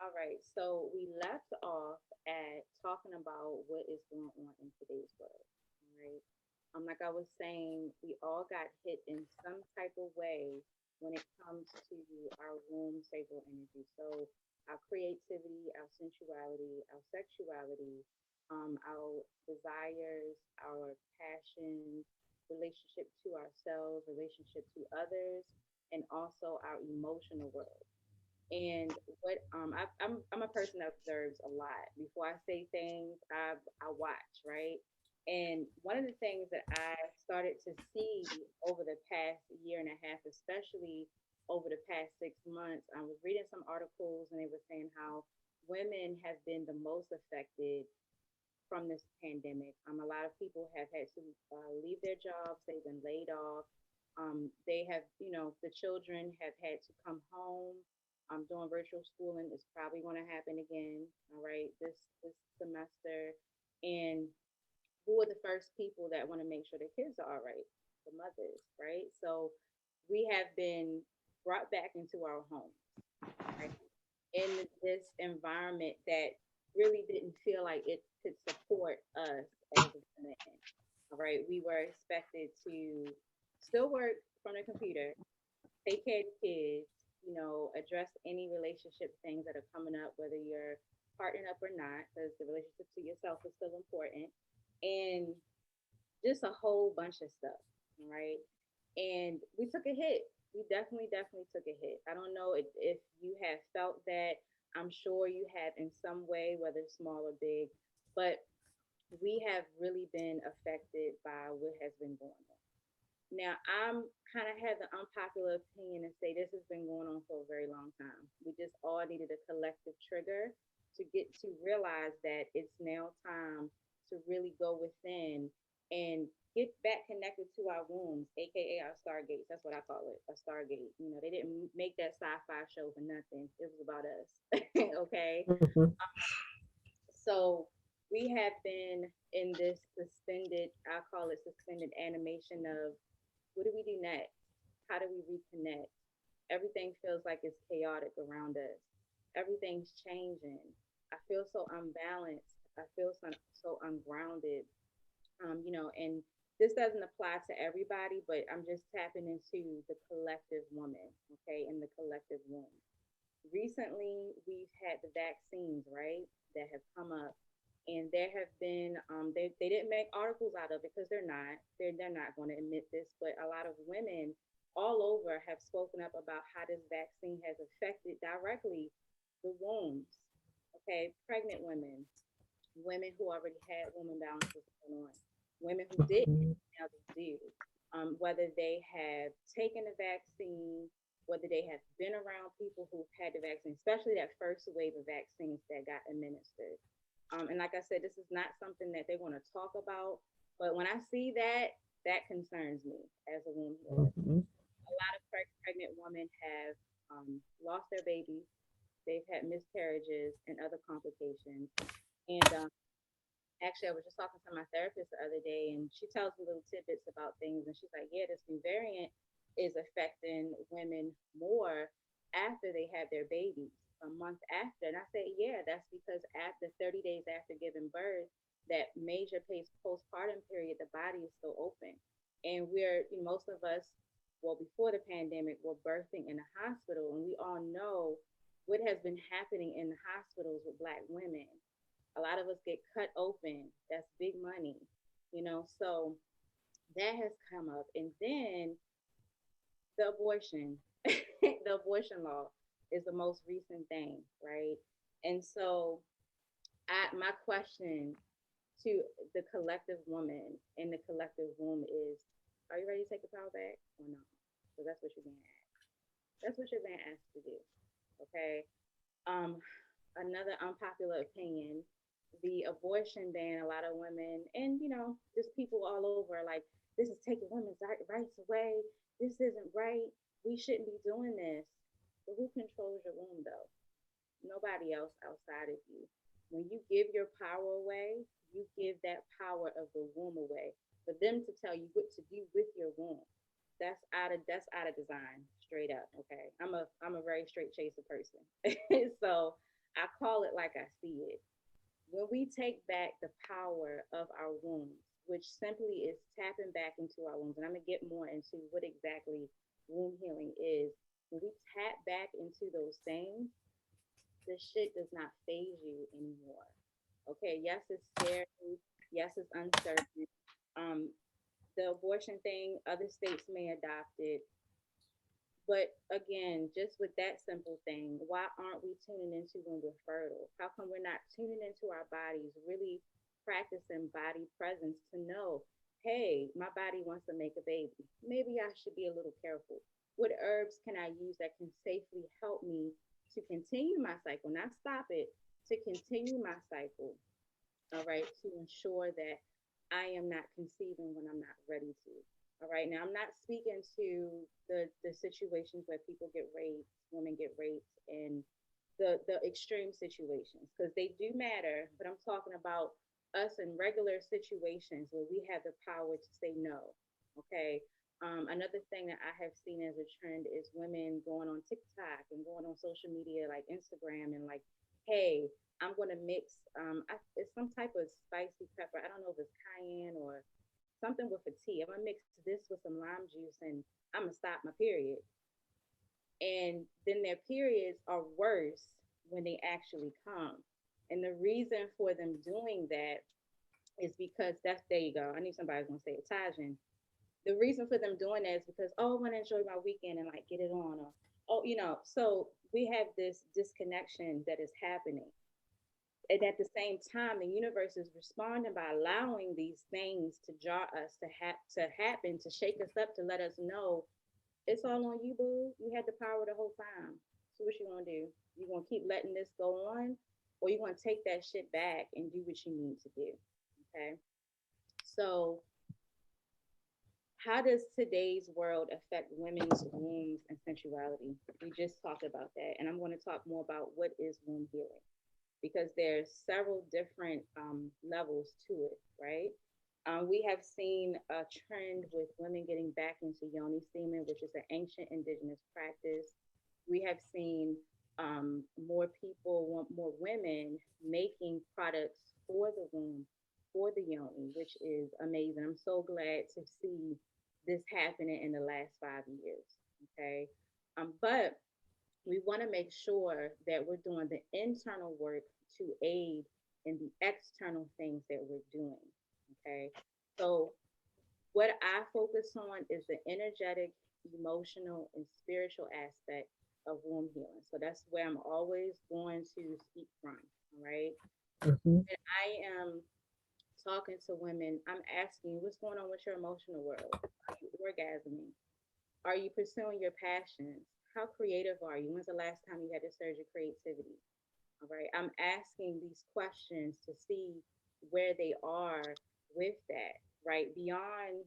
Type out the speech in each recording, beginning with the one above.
All right, so we left off at talking about what is going on in today's world. All right. Like I was saying, we all got hit in some type of way when it comes to our womb sacral energy. So our creativity, our sensuality, our sexuality, our desires, our passions, relationship to ourselves, relationship to others, and also our emotional world. And what I'm a person that observes a lot. Before I say things, I watch, right? And one of the things that I started to see over the past year and a half, especially over the past 6 months, I was reading some articles and they were saying how women have been the most affected from this pandemic. A lot of people have had to leave their jobs, they've been laid off. They have, the children have had to come home. Doing virtual schooling is probably going to happen again. All right, this semester, and who are the first people that want to make sure their kids are all right? The mothers, right? So we have been brought back into our homes, right? In this environment that really didn't feel like it could support us as a women. All right, we were expected to still work from the computer, take care of the kids, address any relationship things that are coming up, whether you're partnered up or not, because the relationship to yourself is still important, and just a whole bunch of stuff, right? And we took a hit. We definitely took a hit. I don't know if you have felt that. I'm sure you have in some way, whether small or big, but we have really been affected by what has been going on. Now, I'm kind of have the unpopular opinion and say this has been going on for a very long time. We just all needed a collective trigger to get to realize that it's now time to really go within and get back connected to our wombs, aka our stargates. That's what I call it, a stargate. They didn't make that sci-fi show for nothing. It was about us. Okay. Mhm. So we have been in this suspended, I call it suspended animation of what do we do next? How do we reconnect? Everything feels like it's chaotic around us. Everything's changing. I feel so unbalanced. I feel so ungrounded. And this doesn't apply to everybody, but I'm just tapping into the collective woman, okay, and the collective womb. Recently, we've had the vaccines, right, that have come up, and there have been they didn't make articles out of it because they're not going to admit this, but a lot of women all over have spoken up about how this vaccine has affected directly the wombs. Okay, pregnant women, women who already had woman balances going on, women who didn't, Mhm. now they do. Whether they have taken the vaccine, whether they have been around people who've had the vaccine, especially that first wave of vaccines that got administered. And like I said, this is not something that they want to talk about, but when I see that, that concerns me as a womb healer. Mhm. A lot of pregnant women have lost their babies, they've had miscarriages and other complications. And actually, I was just talking to my therapist the other day, and she tells me little tidbits about things. And she's like, "Yeah, this new variant is affecting women more after they have their babies, a month after." And I said, "Yeah, that's because after 30 days after giving birth, that major postpartum period, the body is still open, and most of us, well, before the pandemic, were birthing in the hospital, and we all know what has been happening in the hospitals with Black women. A lot of us get cut open. That's big money. So that has come up. And then the abortion, the abortion law is the most recent thing, right? And so my question to the collective woman and the collective womb is, are you ready to take the power back or no? So that's what you're being asked. That's what you're being asked to do. Okay. Um, Another unpopular opinion, the abortion ban, a lot of women and just people all over like, this is taking women's rights away. This isn't right. We shouldn't be doing this. But who controls your womb though? Nobody else outside of you. When you give your power away, you give that power of the womb away for them to tell you what to do with your womb. that's out of design, straight up. Okay. I'm a very straight chaser person. So I call it like I see it. When we take back the power of our wombs, which simply is tapping back into our wombs, and I'm gonna get more into what exactly womb healing is. When we tap back into those things, the shit does not phase you anymore. Okay, yes, it's scary. Yes, it's uncertain. Um, the abortion thing, other states may adopt it. But again, just with that simple thing, why aren't we tuning into when we're fertile? How come we're not tuning into our bodies, really practicing body presence to know, hey, my body wants to make a baby. Maybe I should be a little careful. What herbs can I use that can safely help me to continue my cycle, not stop it, to continue my cycle, all right, to ensure that I am not conceiving when I'm not ready to. All right. Now I'm not speaking to the situations where people get raped, women get raped, and the extreme situations, because they do matter, but I'm talking about us in regular situations where we have the power to say no. Okay. Another thing that I have seen as a trend is women going on TikTok and going on social media like Instagram and like, hey, I'm going to mix, it's some type of spicy pepper. I don't know if it's cayenne or something with a tea. I'm going to mix this with some lime juice and I'm going to stop my period. And then their periods are worse when they actually come. And the reason for them doing that is because there you go. I need somebody who's going to say it, Tajin. The reason for them doing that is because, oh, I want to enjoy my weekend and like get it on. Or, oh, so we have this disconnection that is happening. And at the same time, the universe is responding by allowing these things to jar us, to happen, to shake us up, to let us know it's all on you, boo. You had the power the whole time. So what you gonna do? You gonna keep letting this go on, or you gonna take that shit back and do what you need to do? Okay. So how does today's world affect women's wombs and sensuality? We just talked about that, and I'm going to talk more about what is womb healing, because there's several different levels to it, right? We have seen a trend with women getting back into yoni steaming, which is an ancient indigenous practice. We have seen more people, more women making products for the womb, for the yoni, which is amazing. I'm so glad to see this happening in the last 5 years. Okay. But we want to make sure that we're doing the internal work to aid in the external things that we're doing. Okay. So, what I focus on is the energetic, emotional, and spiritual aspect of womb healing. So, that's where I'm always going to speak from. All right. Mm-hmm. And I am talking to women, I'm asking you, what's going on with your emotional world? Are you orgasming? Are you pursuing your passions? How creative are you? When's the last time you had to surge your creativity? All right. I'm asking these questions to see where they are with that, right? Beyond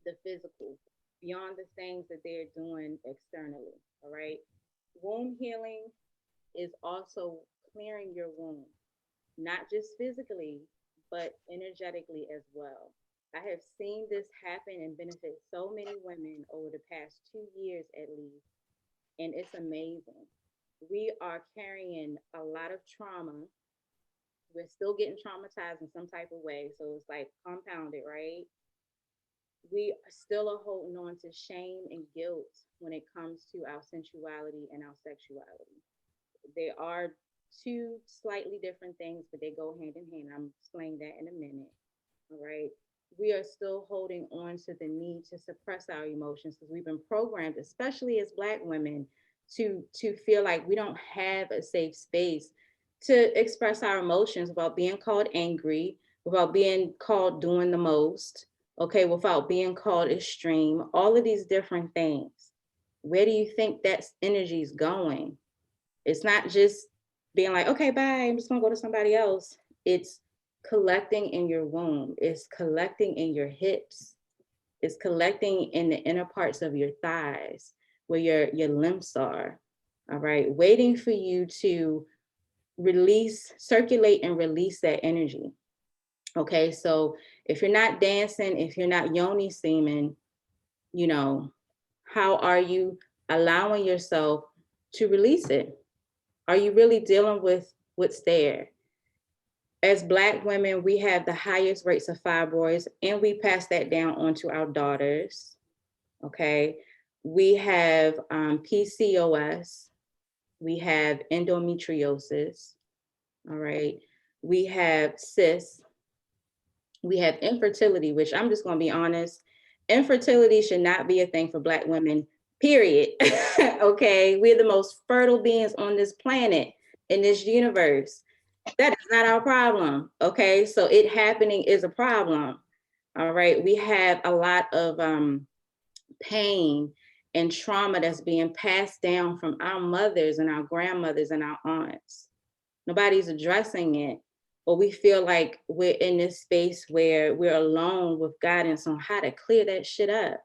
the physical, beyond the things that they're doing externally. All right. Womb healing is also clearing your womb, not just physically, but energetically as well. I have seen this happen and benefit so many women over the past 2 years at least, and it's amazing. We are carrying a lot of trauma. We're still getting traumatized in some type of way, so it's like compounded, right? We still are holding on to shame and guilt when it comes to our sensuality and our sexuality. They are two slightly different things, but they go hand in hand. I'm explaining that in a minute. All right. We are still holding on to the need to suppress our emotions because we've been programmed, especially as Black women, to feel like we don't have a safe space to express our emotions without being called angry, without being called doing the most, okay, without being called extreme, all of these different things. Where do you think that energy is going? It's not just being like, okay, bye, I'm just gonna go to somebody else. It's collecting in your womb, it's collecting in your hips, it's collecting in the inner parts of your thighs where your lymphs are. All right, waiting for you to release, circulate, and release that energy. Okay, so if you're not dancing, if you're not yoni steaming, you know, How are you allowing yourself to release it? Are you really dealing with what's there? As Black women, we have the highest rates of fibroids, and we pass that down onto our daughters. Okay. We have PCOS, we have endometriosis, all right. We have cysts, we have infertility, which I'm just going to be honest, infertility should not be a thing for Black women, period. Okay. We're the most fertile beings on this planet, in this universe. That is not our problem. Okay. So it happening is a problem. All right. We have a lot of pain and trauma that's being passed down from our mothers and our grandmothers and our aunts. Nobody's addressing it, but we feel like we're in this space where we're alone with guidance on how to clear that shit up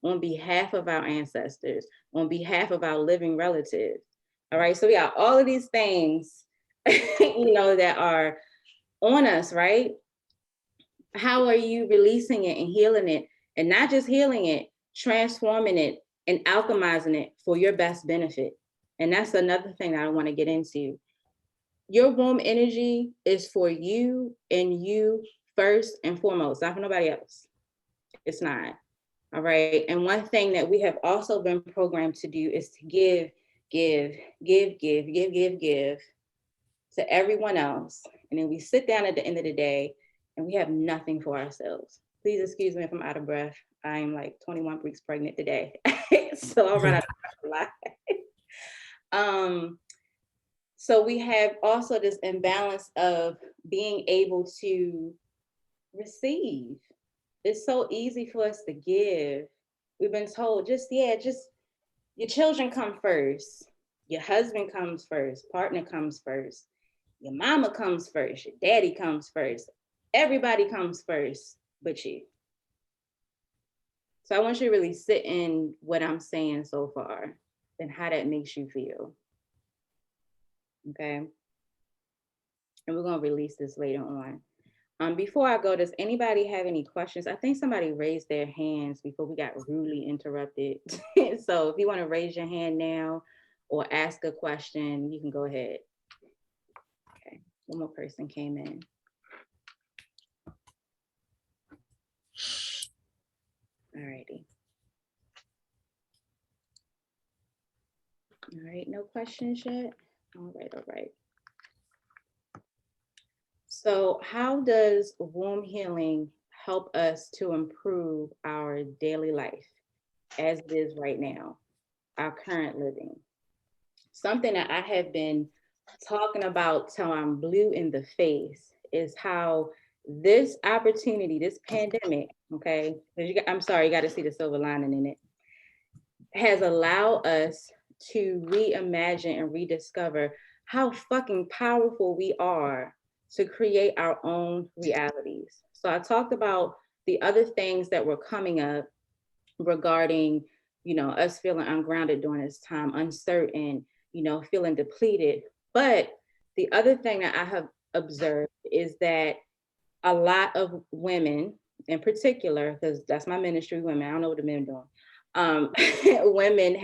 on behalf of our ancestors, on behalf of our living relatives. All right. So we got all of these things, that are on us, right? How are you releasing it and healing it? And not just healing it, transforming it and alchemizing it for your best benefit. And that's another thing that I want to get into. Your womb energy is for you and you first and foremost, not for nobody else. It's not. All right. And one thing that we have also been programmed to do is to give to everyone else. And then we sit down at the end of the day and we have nothing for ourselves. Please excuse me if I'm out of breath. I'm like 21 weeks pregnant today. So I'll run out of breath. So we have also this imbalance of being able to receive. It's so easy for us to give. We've been told just your children come first. Your husband comes first, partner comes first. Your mama comes first, your daddy comes first. Everybody comes first but you. So I want you to really sit in what I'm saying so far and how that makes you feel. Okay. And we're going to release this later on. Before I go, does anybody have any questions? I think somebody raised their hands before we got rudely interrupted. So if you want to raise your hand now or ask a question, you can go ahead. Okay, one more person came in. All righty. All right, no questions yet? All right. So how does womb healing help us to improve our daily life as it is right now, our current living? Something that I have been talking about till I'm blue in the face is how this opportunity, this pandemic, okay, I'm sorry, you got to see the silver lining in it, has allowed us to reimagine and rediscover how fucking powerful we are to create our own realities. So I talked about the other things that were coming up regarding, us feeling ungrounded during this time, uncertain, feeling depleted. But the other thing that I have observed is that a lot of women in particular, because that's my ministry, women, I don't know what the men are doing. Women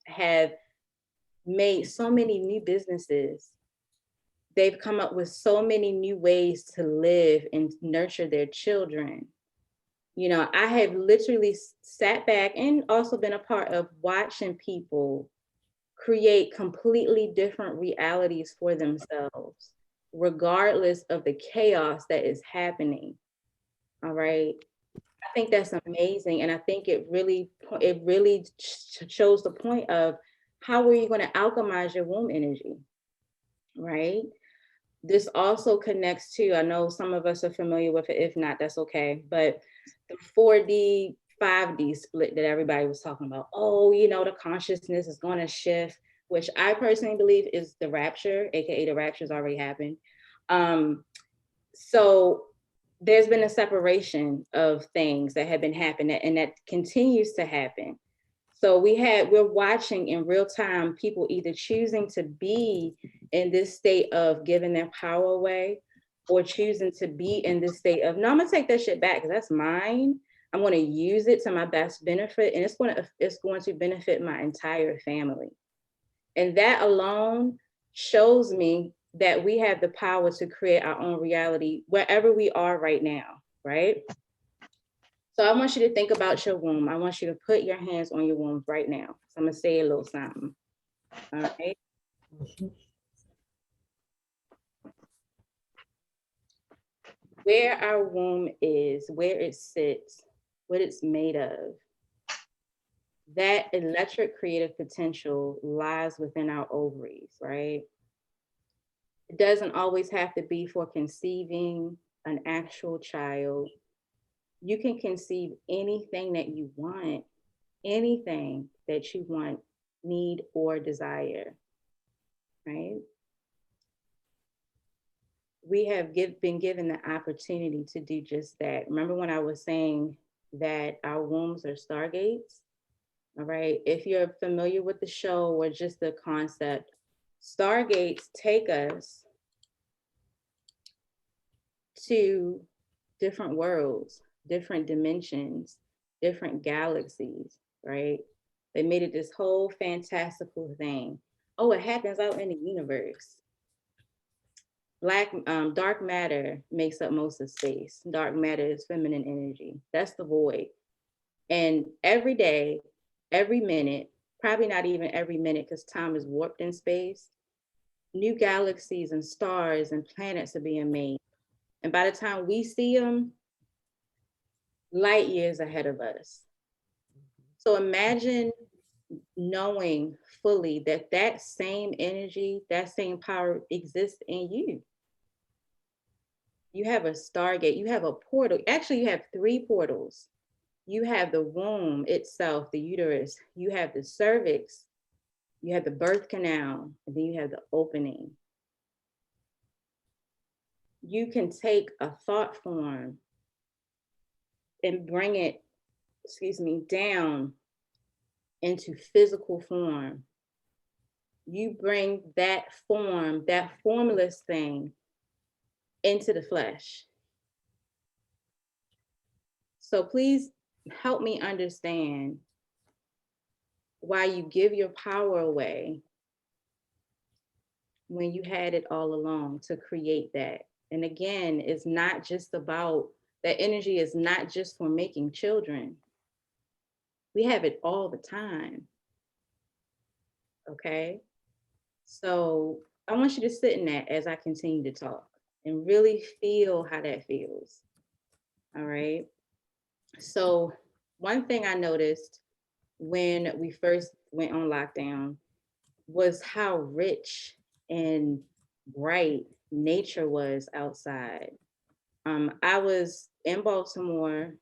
have made so many new businesses. They've come up with so many new ways to live and nurture their children. I have literally sat back and also been a part of watching people create completely different realities for themselves, regardless of the chaos that is happening. All right. I think that's amazing. And I think it really shows the point of how are you going to alchemize your womb energy, right? This also connects to, I know some of us are familiar with it, if not, that's okay, but the 4D, 5D split that everybody was talking about. Oh, the consciousness is going to shift, which I personally believe is the rapture, AKA the rapture's already happened. So there's been a separation of things that have been happening and that continues to happen. So we're watching in real time people either choosing to be in this state of giving their power away or choosing to be in this state of, no, I'm gonna take that shit back because that's mine. I'm going to use it to my best benefit, and it's going to benefit my entire family. And that alone shows me that we have the power to create our own reality wherever we are right now, right? So I want you to think about your womb. I want you to put your hands on your womb right now. So I'm going to say a little something. All right. Where our womb is, where it sits, what it's made of, that electric creative potential lies within our ovaries, right? It doesn't always have to be for conceiving an actual child. You can conceive anything that you want, anything that you want, need, or desire, right? We have been given the opportunity to do just that. Remember when I was saying that our wombs are stargates? All right. If you're familiar with the show or just the concept, stargates take us to different worlds, different dimensions, different galaxies, right? They made it this whole fantastical thing. Oh, it happens out in the universe. Dark matter makes up most of space. Dark matter is feminine energy. That's the void. And every day, every minute, probably not even every minute because time is warped in space, new galaxies and stars and planets are being made. And by the time we see them, light years ahead of us. So imagine knowing fully that that same energy, that same power exists in you. You have a stargate, you have a portal. Actually, you have three portals. You have the womb itself, the uterus, you have the cervix, you have the birth canal, and then you have the opening. You can take a thought form and bring it, down into physical form. You bring that form, that formless thing, into the flesh. So please help me understand why you give your power away when you had it all along to create that. And again, it's not just about that energy is not just for making children. We have it all the time. Okay. So I want you to sit in that as I continue to talk and really feel how that feels. All right. So one thing I noticed when we first went on lockdown was how rich and bright nature was outside. I was in Baltimore,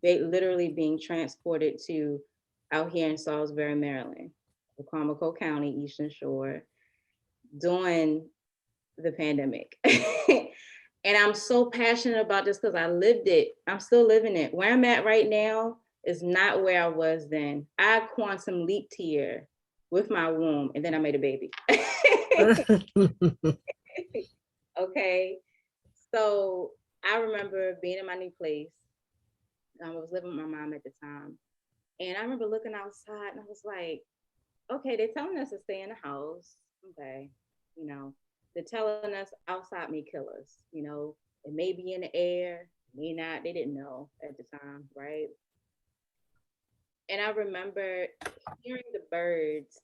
literally being transported to out here in Salisbury, Maryland, Wacomico County, Eastern Shore, during the pandemic. And I'm so passionate about this because I lived it. I'm still living it. Where I'm at right now is not where I was then. I quantum leaped here with my womb, and then I made a baby. Okay. So I remember being in my new place. I was living with my mom at the time. And I remember looking outside and I was like, okay, they're telling us to stay in the house. Okay. You know, they're telling us outside may kill us. You know, it may be in the air, may not. They didn't know at the time, right? And I remember hearing the birds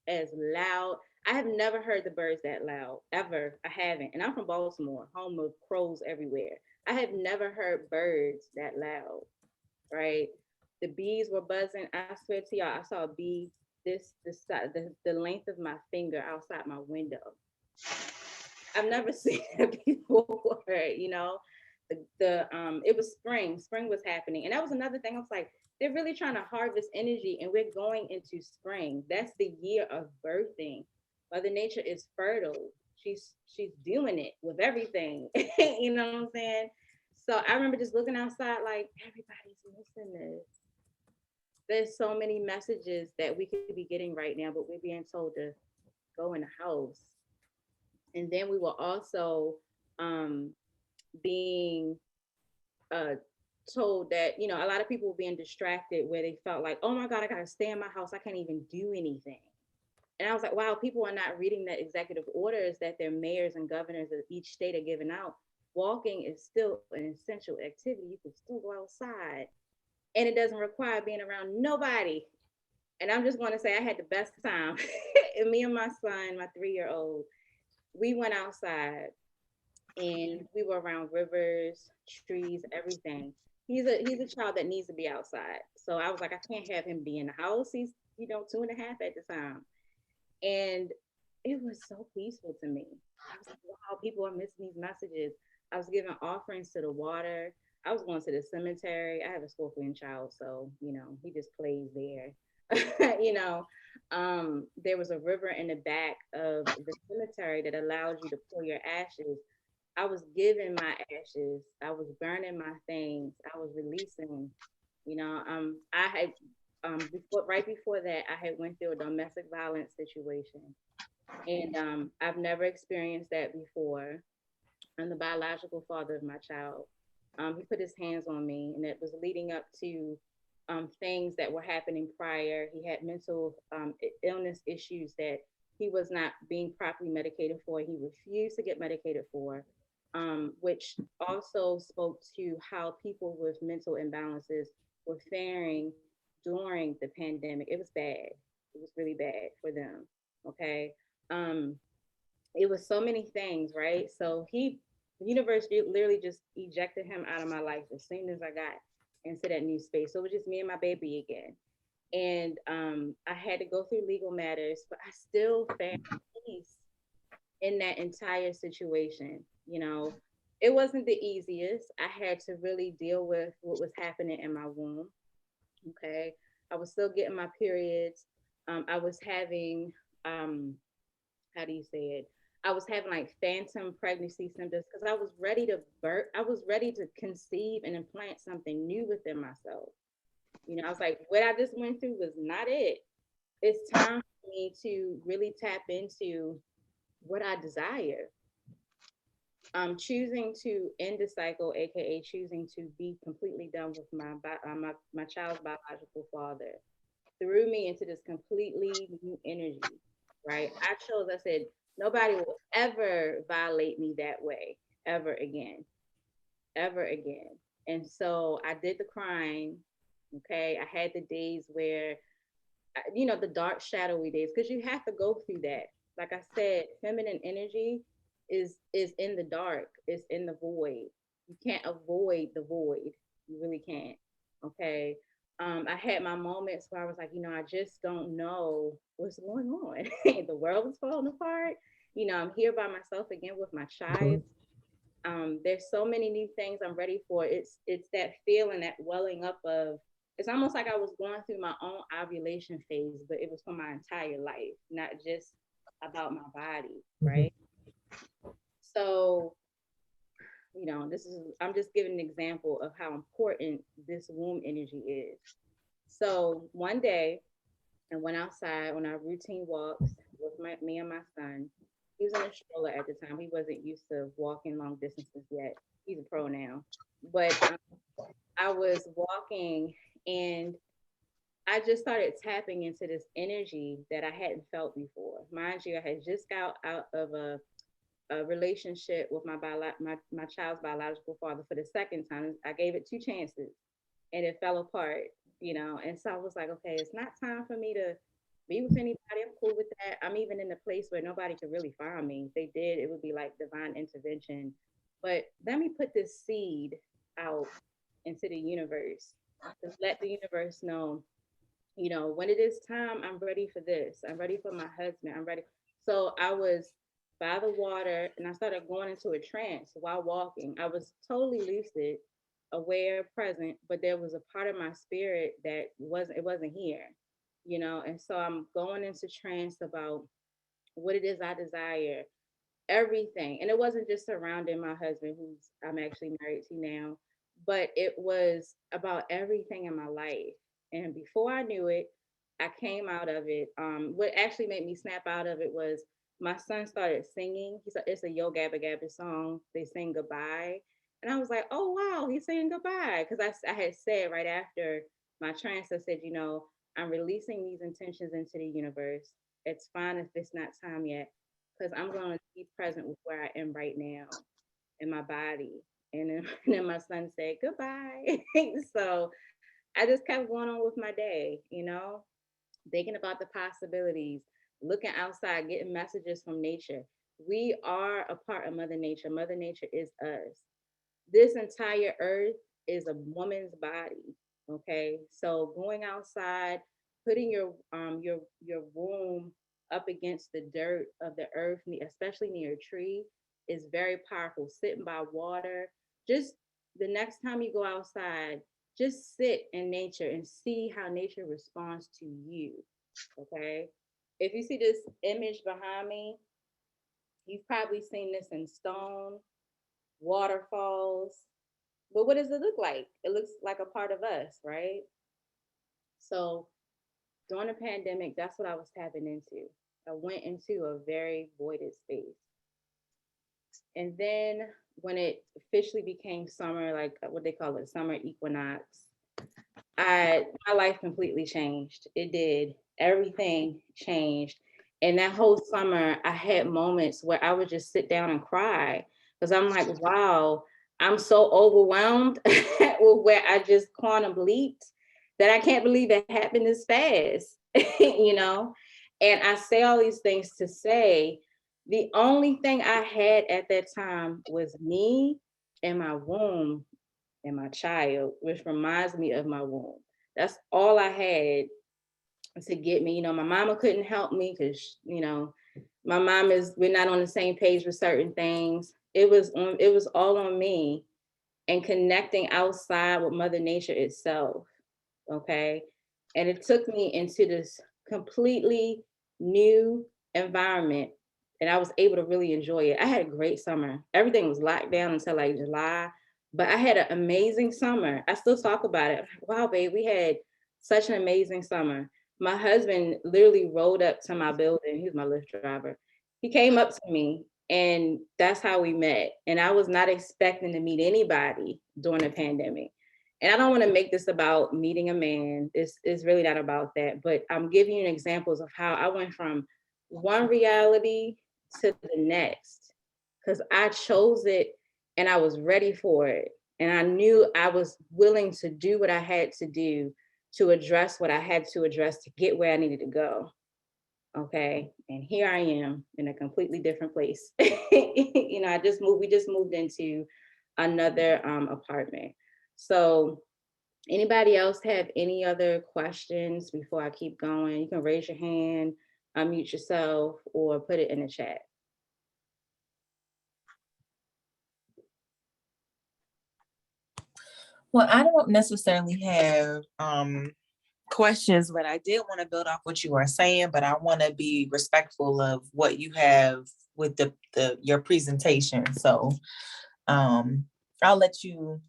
as loud. I have never heard the birds that loud, ever. I haven't. And I'm from Baltimore, home of crows everywhere. I have never heard birds that loud, right? The bees were buzzing. I swear to y'all, I saw a bee the length of my finger outside my window. I've never seen it before, you know. It was spring. Spring was happening. And that was another thing. I was like, they're really trying to harvest energy and we're going into spring. That's the year of birthing. Mother Nature is fertile. She's doing it with everything. You know what I'm saying? So I remember just looking outside like everybody's missing this. There's so many messages that we could be getting right now, but we're being told to go in the house. And then we were also being uh, told that, a lot of people were being distracted where they felt like, oh my God, I gotta stay in my house. I can't even do anything. And I was like, wow, people are not reading the executive orders that their mayors and governors of each state are giving out. Walking is still an essential activity. You can still go outside, and it doesn't require being around nobody. And I'm just going to say I had the best time. And me and my son, my 3-year-old, we went outside and we were around rivers, trees, everything. He's a child that needs to be outside. So I was like, I can't have him be in the house. He's 2.5 at the time. And it was so peaceful to me. I was like, wow, people are missing these messages. I was giving offerings to the water. I was going to the cemetery. I have a Scorpion child, so he just plays there. There was a river in the back of the cemetery that allowed you to pour your ashes. I was giving my ashes. I was burning my things. I was releasing. I had right before that, I had went through a domestic violence situation, and I've never experienced that before. I'm the biological father of my child. He put his hands on me, and it was leading up to things that were happening prior. He had mental illness issues that he was not being properly medicated for. He refused to get medicated for, which also spoke to how people with mental imbalances were faring during the pandemic. It was bad. It was really bad for them. Okay. Um, it was so many things, right? So the universe literally just ejected him out of my life as soon as I got into that new space. So it was just me and my baby again. And I had to go through legal matters, but I still found peace in that entire situation. It wasn't the easiest. I had to really deal with what was happening in my womb. Okay. I was still getting my periods. I was having, how do you say it? I was having like phantom pregnancy symptoms because I was ready to birth. I was ready to conceive and implant something new within myself. I was like, what I just went through was not it. It's time for me to really tap into what I desire. Choosing to end the cycle, aka choosing to be completely done with my child's biological father, threw me into this completely new energy. Right? I said, nobody will ever violate me that way ever again, ever again. And so I did the crime. Okay, I had the days where, the dark, shadowy days, because you have to go through that. Like I said, feminine energy is in the dark. It's in the void. You can't avoid the void. You really can't. Okay. I had my moments where I was like, I just don't know what's going on. The world is falling apart. I'm here by myself again with my child. There's so many new things I'm ready for. It's that feeling, that welling up of, it's almost like I was going through my own ovulation phase, but it was for my entire life, not just about my body, right? So, I'm just giving an example of how important this womb energy is. So one day I went outside on our routine walks with me and my son. He was in a stroller at the time. He wasn't used to walking long distances yet. He's a pro now. But I was walking, and I just started tapping into this energy that I hadn't felt before. Mind you, I had just got out of a relationship with my child's biological father for the second time. I gave it 2 chances, and it fell apart. And so I was like, okay, it's not time for me to be with anybody. I'm cool with that. I'm even in a place where nobody could really find me. If they did, it would be like divine intervention. But let me put this seed out into the universe to let the universe know, when it is time, I'm ready for this. I'm ready for my husband. I'm ready. So I was by the water, and I started going into a trance while walking. I was totally lucid, aware, present, but there was a part of my spirit that wasn't here. And so I'm going into trance about what it is I desire, everything. And it wasn't just surrounding my husband, who's I'm actually married to now, but it was about everything in my life. And before I knew it, I came out of it. What actually made me snap out of it was my son started singing. It's a Yo Gabba Gabba song. They sing goodbye. And I was like, oh, wow, he's saying goodbye. Because I had said right after my trance, I said, I'm releasing these intentions into the universe. It's fine if it's not time yet, because I'm going to be present with where I am right now in my body. And then, and then my son said goodbye. So I just kept going on with my day, thinking about the possibilities, looking outside, getting messages from nature. We are a part of Mother Nature. Mother Nature is us. This entire earth is a woman's body. Okay. So going outside, putting your womb up against the dirt of the earth, especially near a tree, is very powerful. Sitting by water. Just the next time you go outside, just sit in nature and see how nature responds to you. Okay. If you see this image behind me, you've probably seen this in stone, waterfalls. But what does it look like? It looks like a part of us, right? So during the pandemic, that's what I was tapping into. I went into a very voided space. And then when it officially became summer, like what they call it, summer equinox, my life completely changed. It did. Everything changed. And that whole summer, I had moments where I would just sit down and cry because I'm like, wow, I'm so overwhelmed with where I just quantum leaped that I can't believe it happened this fast, you know? And I say all these things to say the only thing I had at that time was me and my womb and my child, which reminds me of my womb. That's all I had to get me. My mama couldn't help me because, my mom we're not on the same page with certain things. It was all on me and connecting outside with Mother Nature itself. Okay. And it took me into this completely new environment. And I was able to really enjoy it. I had a great summer. Everything was locked down until like July, but I had an amazing summer. I still talk about it. Wow, babe, we had such an amazing summer. My husband literally rolled up to my building. He's my Lyft driver. He came up to me, and that's how we met. And I was not expecting to meet anybody during the pandemic. And I don't want to make this about meeting a man. It's really not about that. But I'm giving you examples of how I went from one reality to the next because I chose it and I was ready for it. And I knew I was willing to do what I had to do to address what I had to address to get where I needed to go. Okay. And here I am in a completely different place. We just moved into another apartment. So anybody else have any other questions before I keep going? You can raise your hand, unmute yourself, or put it in the chat. Well, I don't necessarily have questions, but I did want to build off what you were saying, but I want to be respectful of what you have with your presentation. So I'll let you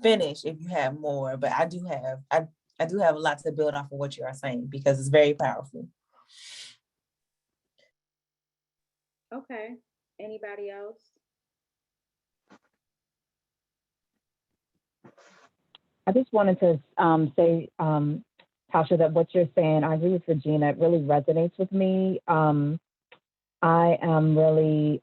finish if you have more, but I do have a lot to build off of what you are saying because it's very powerful. Okay. Anybody else? I just wanted to say, Tasha, that what you're saying, I agree with Regina, it really resonates with me. I am really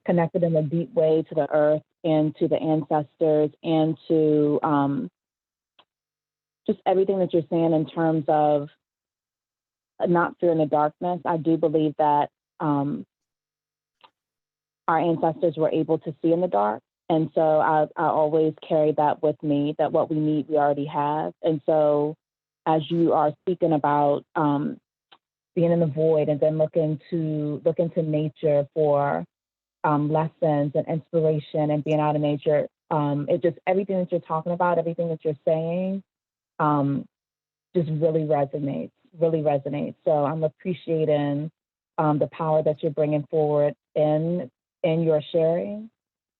connected in a deep way to the earth and to the ancestors and to just everything that you're saying in terms of not fearing the darkness. I do believe that our ancestors were able to see in the dark. And so I always carry that with me, that what we need, we already have. And so as you are speaking about being in the void and then look into nature for lessons and inspiration and being out in nature, it just, everything that you're talking about, everything that you're saying, just really resonates. So I'm appreciating the power that you're bringing forward in your sharing.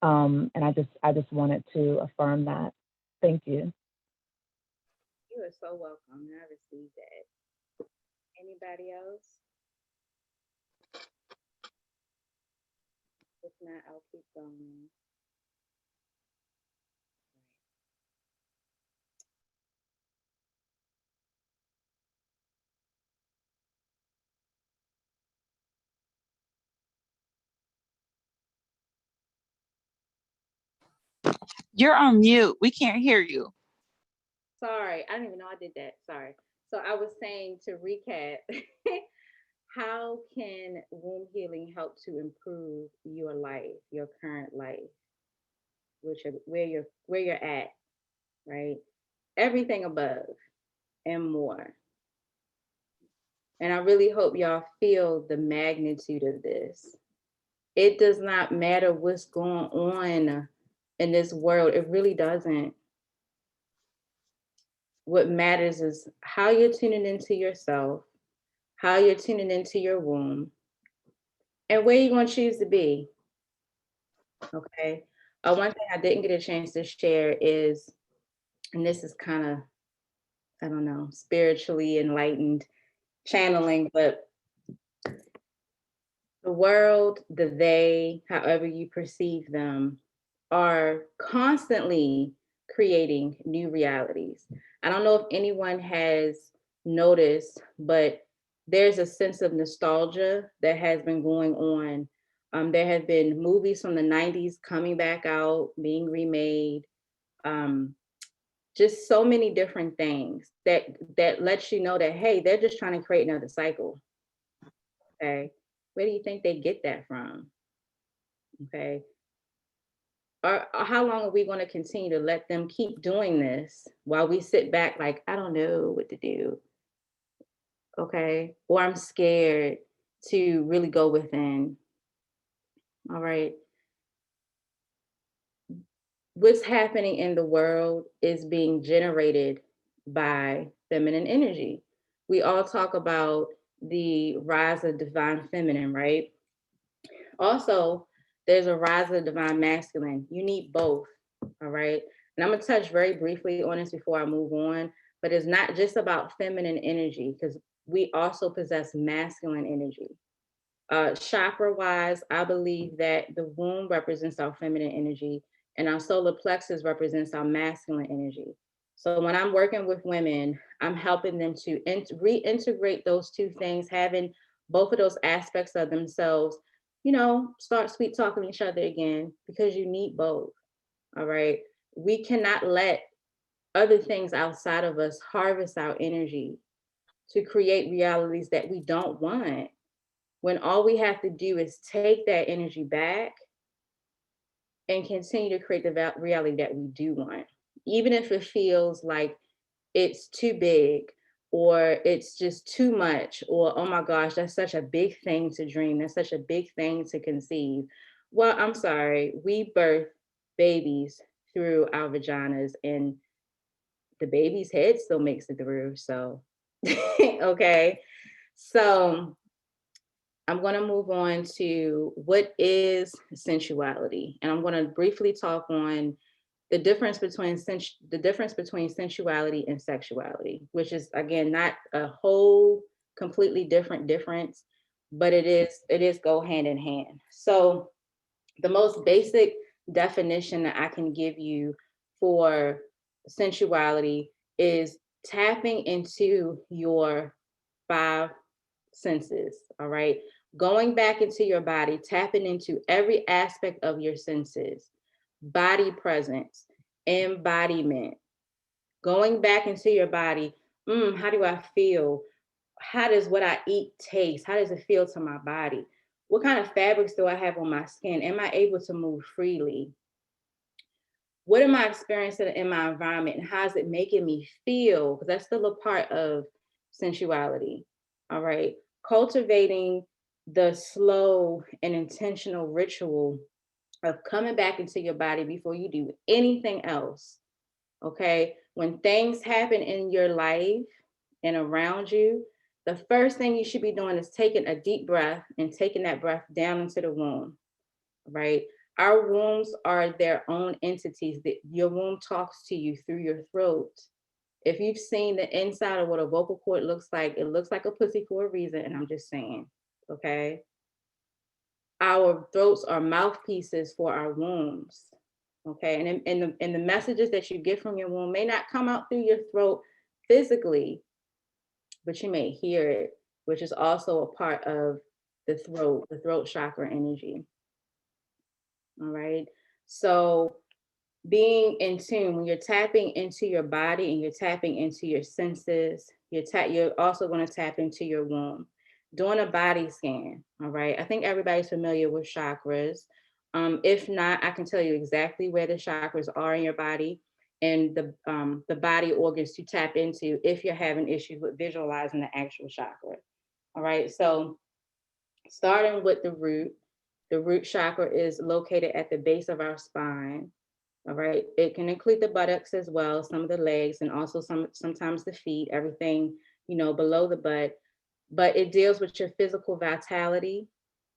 And I just wanted to affirm that. Thank you. You are so welcome. I received that. Anybody else? If not, I'll keep going. You're on mute. We can't hear you. Sorry, I didn't even know I did that. Sorry. So I was saying, to recap, how can womb healing help to improve your life, your current life, where you're at, right? Everything above and more. And I really hope y'all feel the magnitude of this. It does not matter what's going on in this world. It really doesn't. What matters is how you're tuning into yourself, how you're tuning into your womb, and where you're going to choose to be. Okay. One thing I didn't get a chance to share is, and this is kind of, I don't know, spiritually enlightened channeling, but the world, the they, however you perceive them, are constantly creating new realities. I don't know if anyone has noticed, but there's a sense of nostalgia that has been going on. There have been movies from the 90s coming back out, being remade. Just so many different things that lets you know that, hey, they're just trying to create another cycle. Okay. Where do you think they get that from? Okay. Or how long are we going to continue to let them keep doing this while we sit back like, I don't know what to do? Okay. Or I'm scared to really go within. All right. What's happening in the world is being generated by feminine energy. We all talk about the rise of divine feminine, right? Also, there's a rise of divine masculine. You need both. All right. And I'm going to touch very briefly on this before I move on, but it's not just about feminine energy, because we also possess masculine energy. Chakra wise, I believe that the womb represents our feminine energy and our solar plexus represents our masculine energy. So when I'm working with women, I'm helping them to reintegrate those two things, having both of those aspects of themselves, start sweet talking each other again, because you need both. All right. We cannot let other things outside of us harvest our energy to create realities that we don't want, when all we have to do is take that energy back and continue to create the reality that we do want, even if it feels like it's too big or it's just too much, or oh my gosh, that's such a big thing to dream, that's such a big thing to conceive. Well, I'm sorry, we birth babies through our vaginas and the baby's head still makes it through. So okay, so I'm going to move on to what is sensuality, and I'm going to briefly talk on the difference between sensuality and sexuality, which is again not a whole completely different difference, but it is go hand in hand. So the most basic definition that I can give you for sensuality is tapping into your five senses. All right. Going back into your body, tapping into every aspect of your senses, body presence, embodiment, going back into your body. How do I feel? How does what I eat taste? How does it feel to my body? What kind of fabrics do I have on my skin? Am I able to move freely? What am I experiencing in my environment, and how is it making me feel? Because that's still a part of sensuality. All right. Cultivating the slow and intentional ritual of coming back into your body before you do anything else. Okay. When things happen in your life and around you, the first thing you should be doing is taking a deep breath and taking that breath down into the womb, right? Our wombs are their own entities. That your womb talks to you through your throat. If you've seen the inside of what a vocal cord looks like, it looks like a pussy for a reason, and I'm just saying, okay? Our throats are mouthpieces for our wombs, okay? And the messages that you get from your womb may not come out through your throat physically, but you may hear it, which is also a part of the throat chakra energy. All right. So being in tune, when you're tapping into your body and you're tapping into your senses, you're also going to tap into your womb. Doing a body scan, all right? I think everybody's familiar with chakras. If not, I can tell you exactly where the chakras are in your body and the body organs to tap into if you're having issues with visualizing the actual chakra. All right, so starting with the root chakra is located at the base of our spine. All right. It can include the buttocks as well, some of the legs, and also sometimes the feet, everything, below the butt. But it deals with your physical vitality.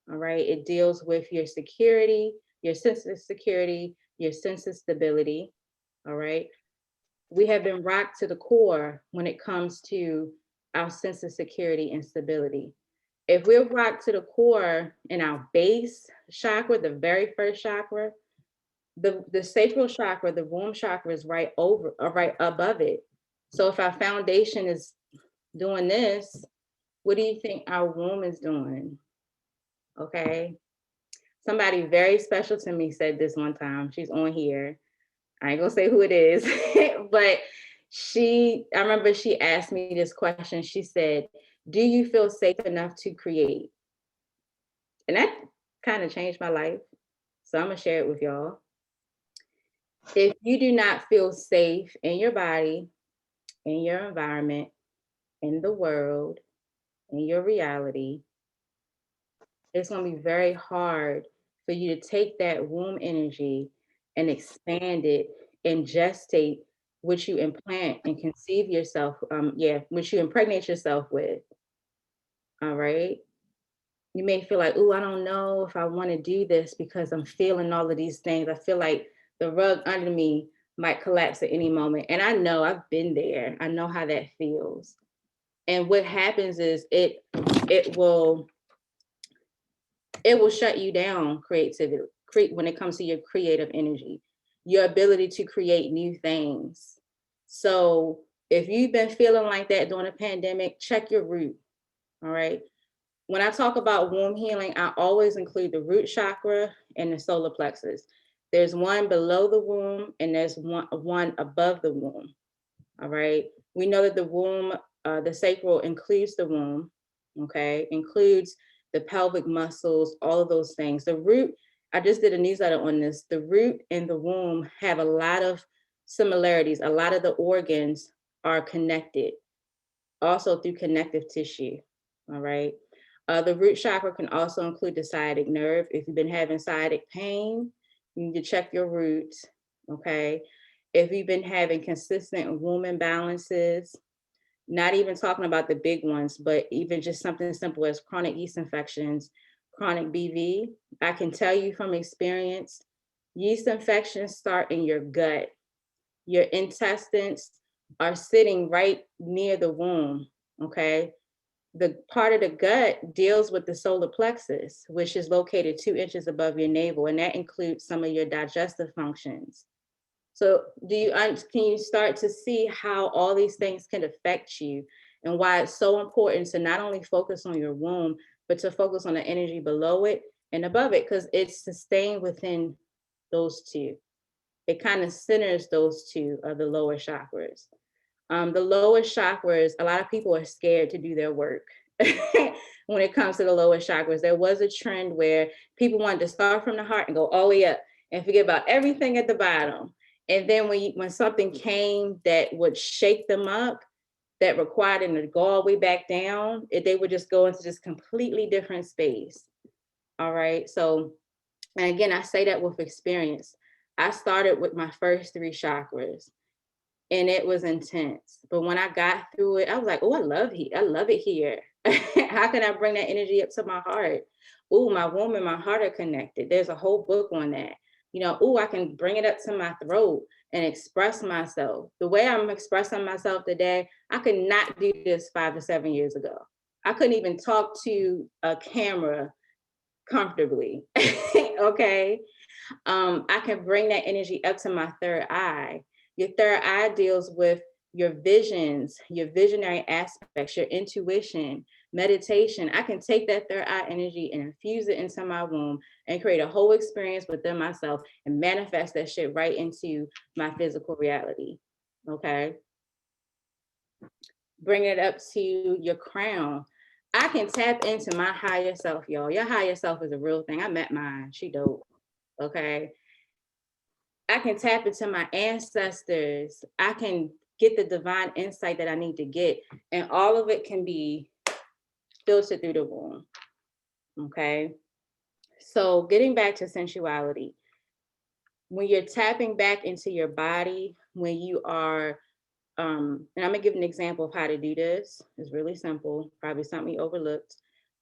All right. It deals with your security, your sense of security, your sense of stability. All right. We have been rocked to the core when it comes to our sense of security and stability. If we're rocked to the core in our base chakra, the very first chakra, the sacral chakra, the womb chakra is right over or right above it. So if our foundation is doing this, what do you think our womb is doing? Okay. Somebody very special to me said this one time. She's on here. I ain't gonna say who it is, but I remember she asked me this question. She said, "Do you feel safe enough to create?" And that kind of changed my life. So I'm gonna share it with y'all. If you do not feel safe in your body, in your environment, in the world, in your reality, it's going to be very hard for you to take that womb energy and expand it and gestate what you implant and conceive yourself, which you impregnate yourself with. All right. You may feel like, oh, I don't know if I want to do this because I'm feeling all of these things. I feel like the rug under me might collapse at any moment. And I know I've been there. I know how that feels. And what happens is it will shut you down when it comes to your creative energy, your ability to create new things. So if you've been feeling like that during the pandemic, check your root. All right. When I talk about womb healing, I always include the root chakra and the solar plexus. There's one below the womb and there's one above the womb. All right. We know that the womb, the sacral includes the womb, okay, includes the pelvic muscles, all of those things. The root, I just did a newsletter on this. The root and the womb have a lot of similarities. A lot of the organs are connected, also through connective tissue. All right. The root chakra can also include the sciatic nerve. If you've been having sciatic pain, you need to check your roots. Okay. If you've been having consistent womb imbalances, not even talking about the big ones, but even just something simple as chronic yeast infections, chronic BV, I can tell you from experience, yeast infections start in your gut. Your intestines are sitting right near the womb, okay? The part of the gut deals with the solar plexus, which is located 2 inches above your navel, and that includes some of your digestive functions. So can you start to see how all these things can affect you and why it's so important to not only focus on your womb, but to focus on the energy below it and above it, because it's sustained within those two. It kind of centers those two of the lower chakras. The lower chakras, a lot of people are scared to do their work when it comes to the lower chakras. There was a trend where people wanted to start from the heart and go all the way up and forget about everything at the bottom. And then when something came that would shake them up, that required them to go all the way back down, they would just go into this completely different space. All right. So, and again, I say that with experience. I started with my first 3 chakras and it was intense. But when I got through it, I was like, oh, I love it here. How can I bring that energy up to my heart? Oh, my womb and my heart are connected. There's a whole book on that. Oh, I can bring it up to my throat and express myself. The way I'm expressing myself today, I could not do this 5 to 7 years ago. I couldn't even talk to a camera comfortably. Okay. I can bring that energy up to my third eye. Your third eye deals with your visions, your visionary aspects, your intuition, meditation. I can take that third eye energy and infuse it into my womb and create a whole experience within myself and manifest that shit right into my physical reality. Okay. Bring it up to your crown. I can tap into my higher self, y'all. Your higher self is a real thing. I met mine. She dope. Okay. I can tap into my ancestors. I can get the divine insight that I need to get. And all of it can be filtered through the womb. Okay. So getting back to sensuality, when you're tapping back into your body, when you are, and I'm gonna give an example of how to do this. It's really simple, probably something you overlooked.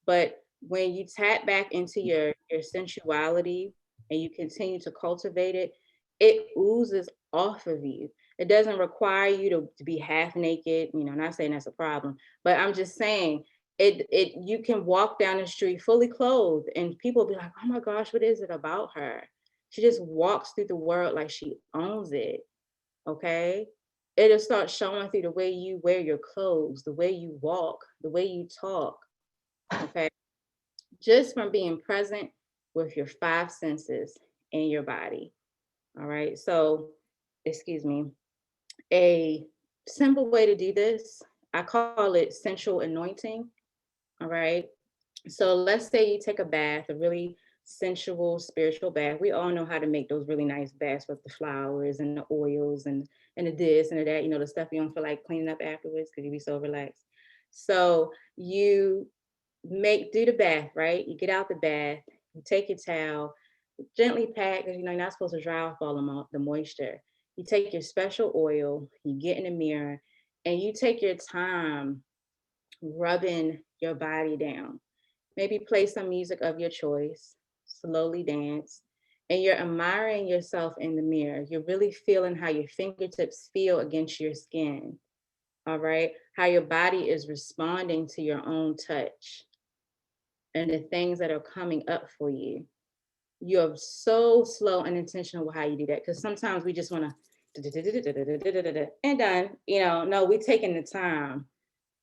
But when you tap back into your sensuality and you continue to cultivate it, it oozes off of you. It doesn't require you to be half naked. You know, not saying that's a problem, but I'm just saying it you can walk down the street fully clothed and people be like, oh my gosh, what is it about her? She just walks through the world like she owns it. Okay. It'll start showing through the way you wear your clothes, the way you walk, the way you talk. Okay. Just from being present with your five senses in your body. All right. So, excuse me, a simple way to do this, I call it sensual anointing. All right. So let's say you take a bath, a really sensual spiritual bath. We all know how to make those really nice baths with the flowers and the oils and the this and the that, you know, the stuff you don't feel like cleaning up afterwards because you be so relaxed. So you do the bath, right? You get out the bath, you take your towel, gently pat, because you know you're not supposed to dry off all the moisture. You take your special oil, you get in the mirror, and you take your time rubbing your body down. Maybe play some music of your choice, slowly dance, and you're admiring yourself in the mirror. You're really feeling how your fingertips feel against your skin, all right? How your body is responding to your own touch and the things that are coming up for you. You're so slow and intentional with how you do that because sometimes we just want to and done. You know, no, we're taking the time.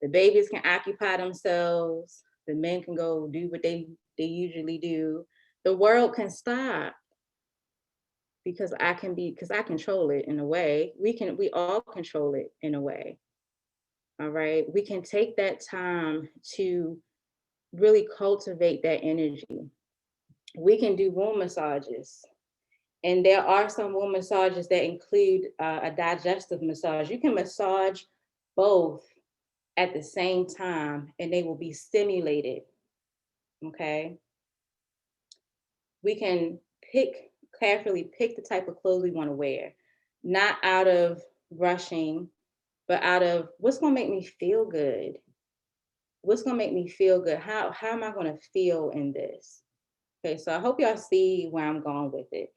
The babies can occupy themselves. The men can go do what they usually do. The world can stop because I control it in a way. We all control it in a way. All right. We can take that time to really cultivate that energy. We can do womb massages. And there are some womb massages that include a digestive massage. You can massage both at the same time and they will be stimulated. Okay. We can carefully pick the type of clothes we want to wear, not out of rushing, but out of what's going to make me feel good. What's going to make me feel good? How am I going to feel in this? Okay, so I hope y'all see where I'm going with it.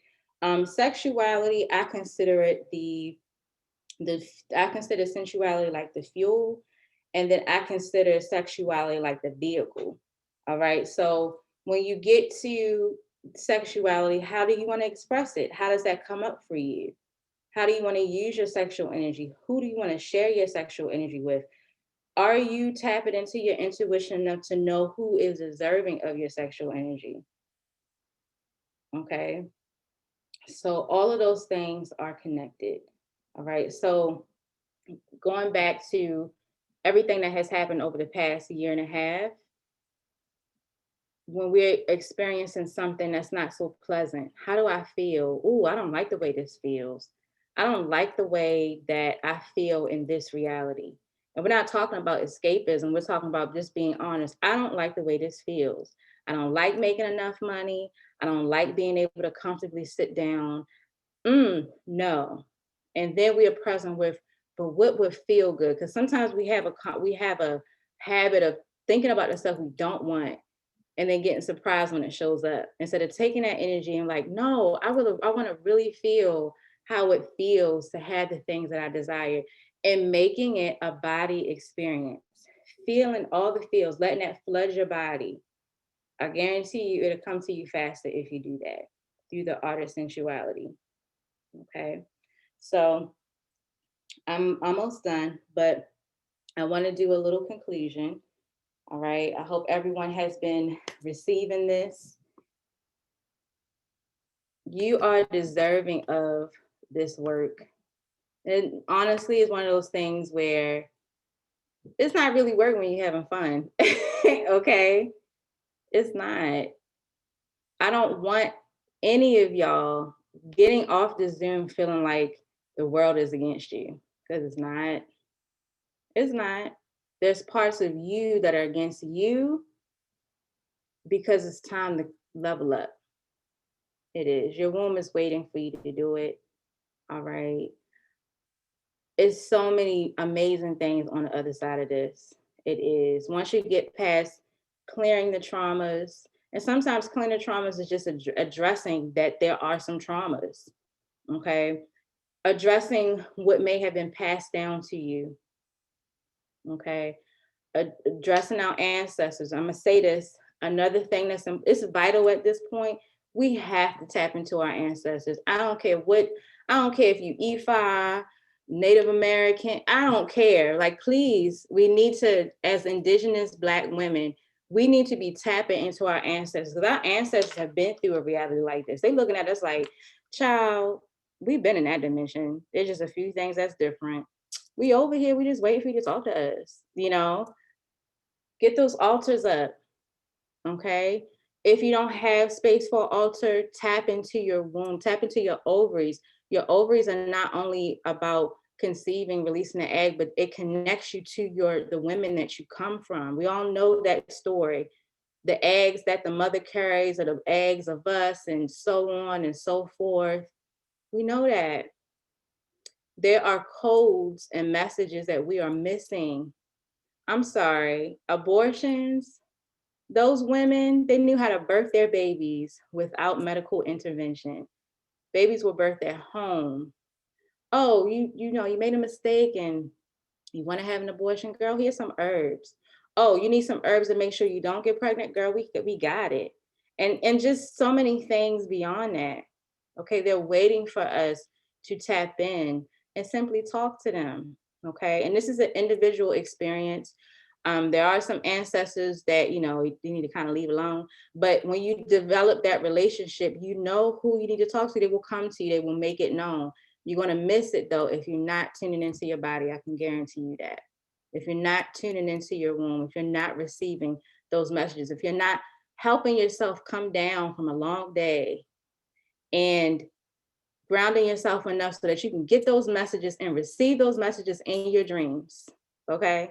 Sexuality, I consider it I consider sensuality like the fuel, and then I consider sexuality like the vehicle. All right. So when you get to sexuality, how do you want to express it? How does that come up for you? How do you want to use your sexual energy? Who do you want to share your sexual energy with? Are you tapping into your intuition enough to know who is deserving of your sexual energy? Okay. So all of those things are connected. All right. So going back to everything that has happened over the past year and a half, when we're experiencing something that's not so pleasant, how do I feel? Ooh, I don't like the way this feels. I don't like the way that I feel in this reality. And we're not talking about escapism. We're talking about just being honest. I don't like the way this feels. I don't like making enough money. I don't like being able to comfortably sit down. No. And then we are present with, but what would feel good? Because sometimes we have a habit of thinking about the stuff we don't want and then getting surprised when it shows up. Instead of taking that energy and like, no, I want to really feel how it feels to have the things that I desire and making it a body experience, feeling all the feels, letting that flood your body. I guarantee you it'll come to you faster if you do that through the art of sensuality. Okay. So I'm almost done, but I want to do a little conclusion. All right. I hope everyone has been receiving this. You are deserving of this work. And honestly, it's one of those things where it's not really work when you're having fun. Okay. It's not. I don't want any of y'all getting off the Zoom feeling like the world is against you, because it's not. It's not. There's parts of you that are against you because it's time to level up. It is. Your womb is waiting for you to do it. All right. It's so many amazing things on the other side of this. It is. Once you get past clearing the traumas, and sometimes clearing the traumas is just addressing that there are some traumas. Okay. Addressing what may have been passed down to you. Okay. Addressing our ancestors. I'm gonna say this. Another thing that's it's vital at this point. We have to tap into our ancestors. I don't care what. I don't care if you EFI, Native American. I don't care. Like, please, we need to, as Indigenous Black women, we need to be tapping into our ancestors, because our ancestors have been through a reality like this. They looking at us like, child, we've been in that dimension. There's just a few things that's different. We over here, we just wait for you to talk to us, you know? Get those altars up, okay? If you don't have space for altar, tap into your womb, tap into your ovaries. Your ovaries are not only about conceiving, releasing the egg, but it connects you to the women that you come from. We all know that story. The eggs that the mother carries are the eggs of us, and so on and so forth. We know that. There are codes and messages that we are missing. I'm sorry, abortions, those women, they knew how to birth their babies without medical intervention. Babies were birthed at home. Oh, you know, you made a mistake and you want to have an abortion, girl, here's some herbs. Oh, you need some herbs to make sure you don't get pregnant, girl, we got it. And just so many things beyond that. Okay, they're waiting for us to tap in and simply talk to them. Okay, and this is an individual experience. There are some ancestors that, you know, you need to kind of leave alone. But when you develop that relationship, you know who you need to talk to. They will come to you. They will make it known. You're going to miss it, though, if you're not tuning into your body. I can guarantee you that. If you're not tuning into your womb, if you're not receiving those messages, if you're not helping yourself come down from a long day and grounding yourself enough so that you can get those messages and receive those messages in your dreams. Okay?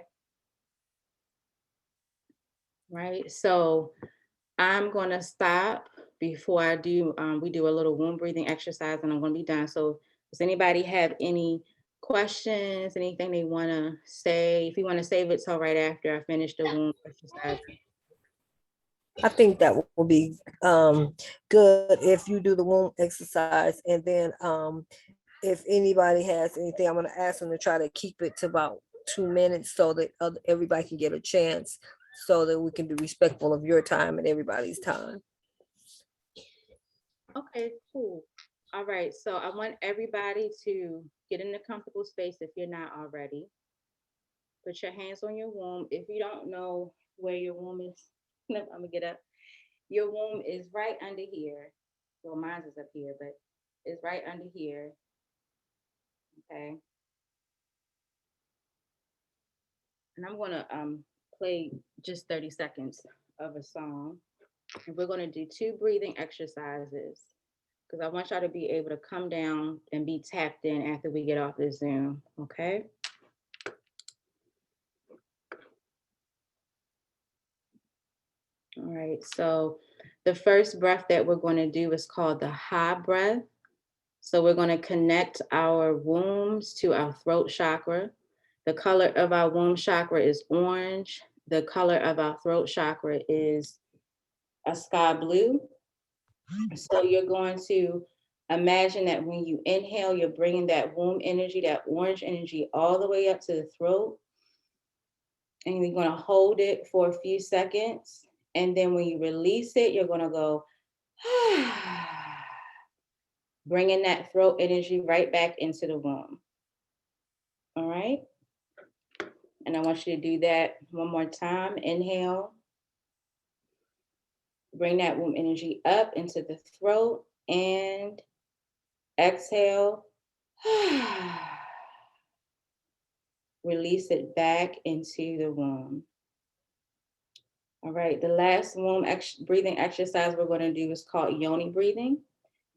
Right? So I'm going to stop before I do, we do a little womb breathing exercise, and I'm going to be done. So does anybody have any questions, anything they want to say? If you want to save it till right after I finish the womb exercise. I think that will be good if you do the womb exercise, and then if anybody has anything, I'm going to ask them to try to keep it to about 2 minutes so that everybody can get a chance, so that we can be respectful of your time and everybody's time. Okay, cool. All right, so I want everybody to get in a comfortable space if you're not already. Put your hands on your womb. If you don't know where your womb is, I'm gonna get up. Your womb is right under here. Well, mine is up here, but it's right under here. Okay. And I'm gonna play just 30 seconds of a song. And we're gonna do 2 breathing exercises, because I want y'all to be able to come down and be tapped in after we get off this Zoom. Okay. All right, so the first breath that we're going to do is called the Ha breath. So we're going to connect our wombs to our throat chakra. The color of our womb chakra is orange. The color of our throat chakra is a sky blue. So you're going to imagine that when you inhale, you're bringing that womb energy, that orange energy, all the way up to the throat. And you're going to hold it for a few seconds. And then when you release it, you're going to go, bringing that throat energy right back into the womb. All right. And I want you to do that one more time. Inhale. Bring that womb energy up into the throat and exhale. Release it back into the womb. All right, the last womb breathing exercise we're going to do is called yoni breathing.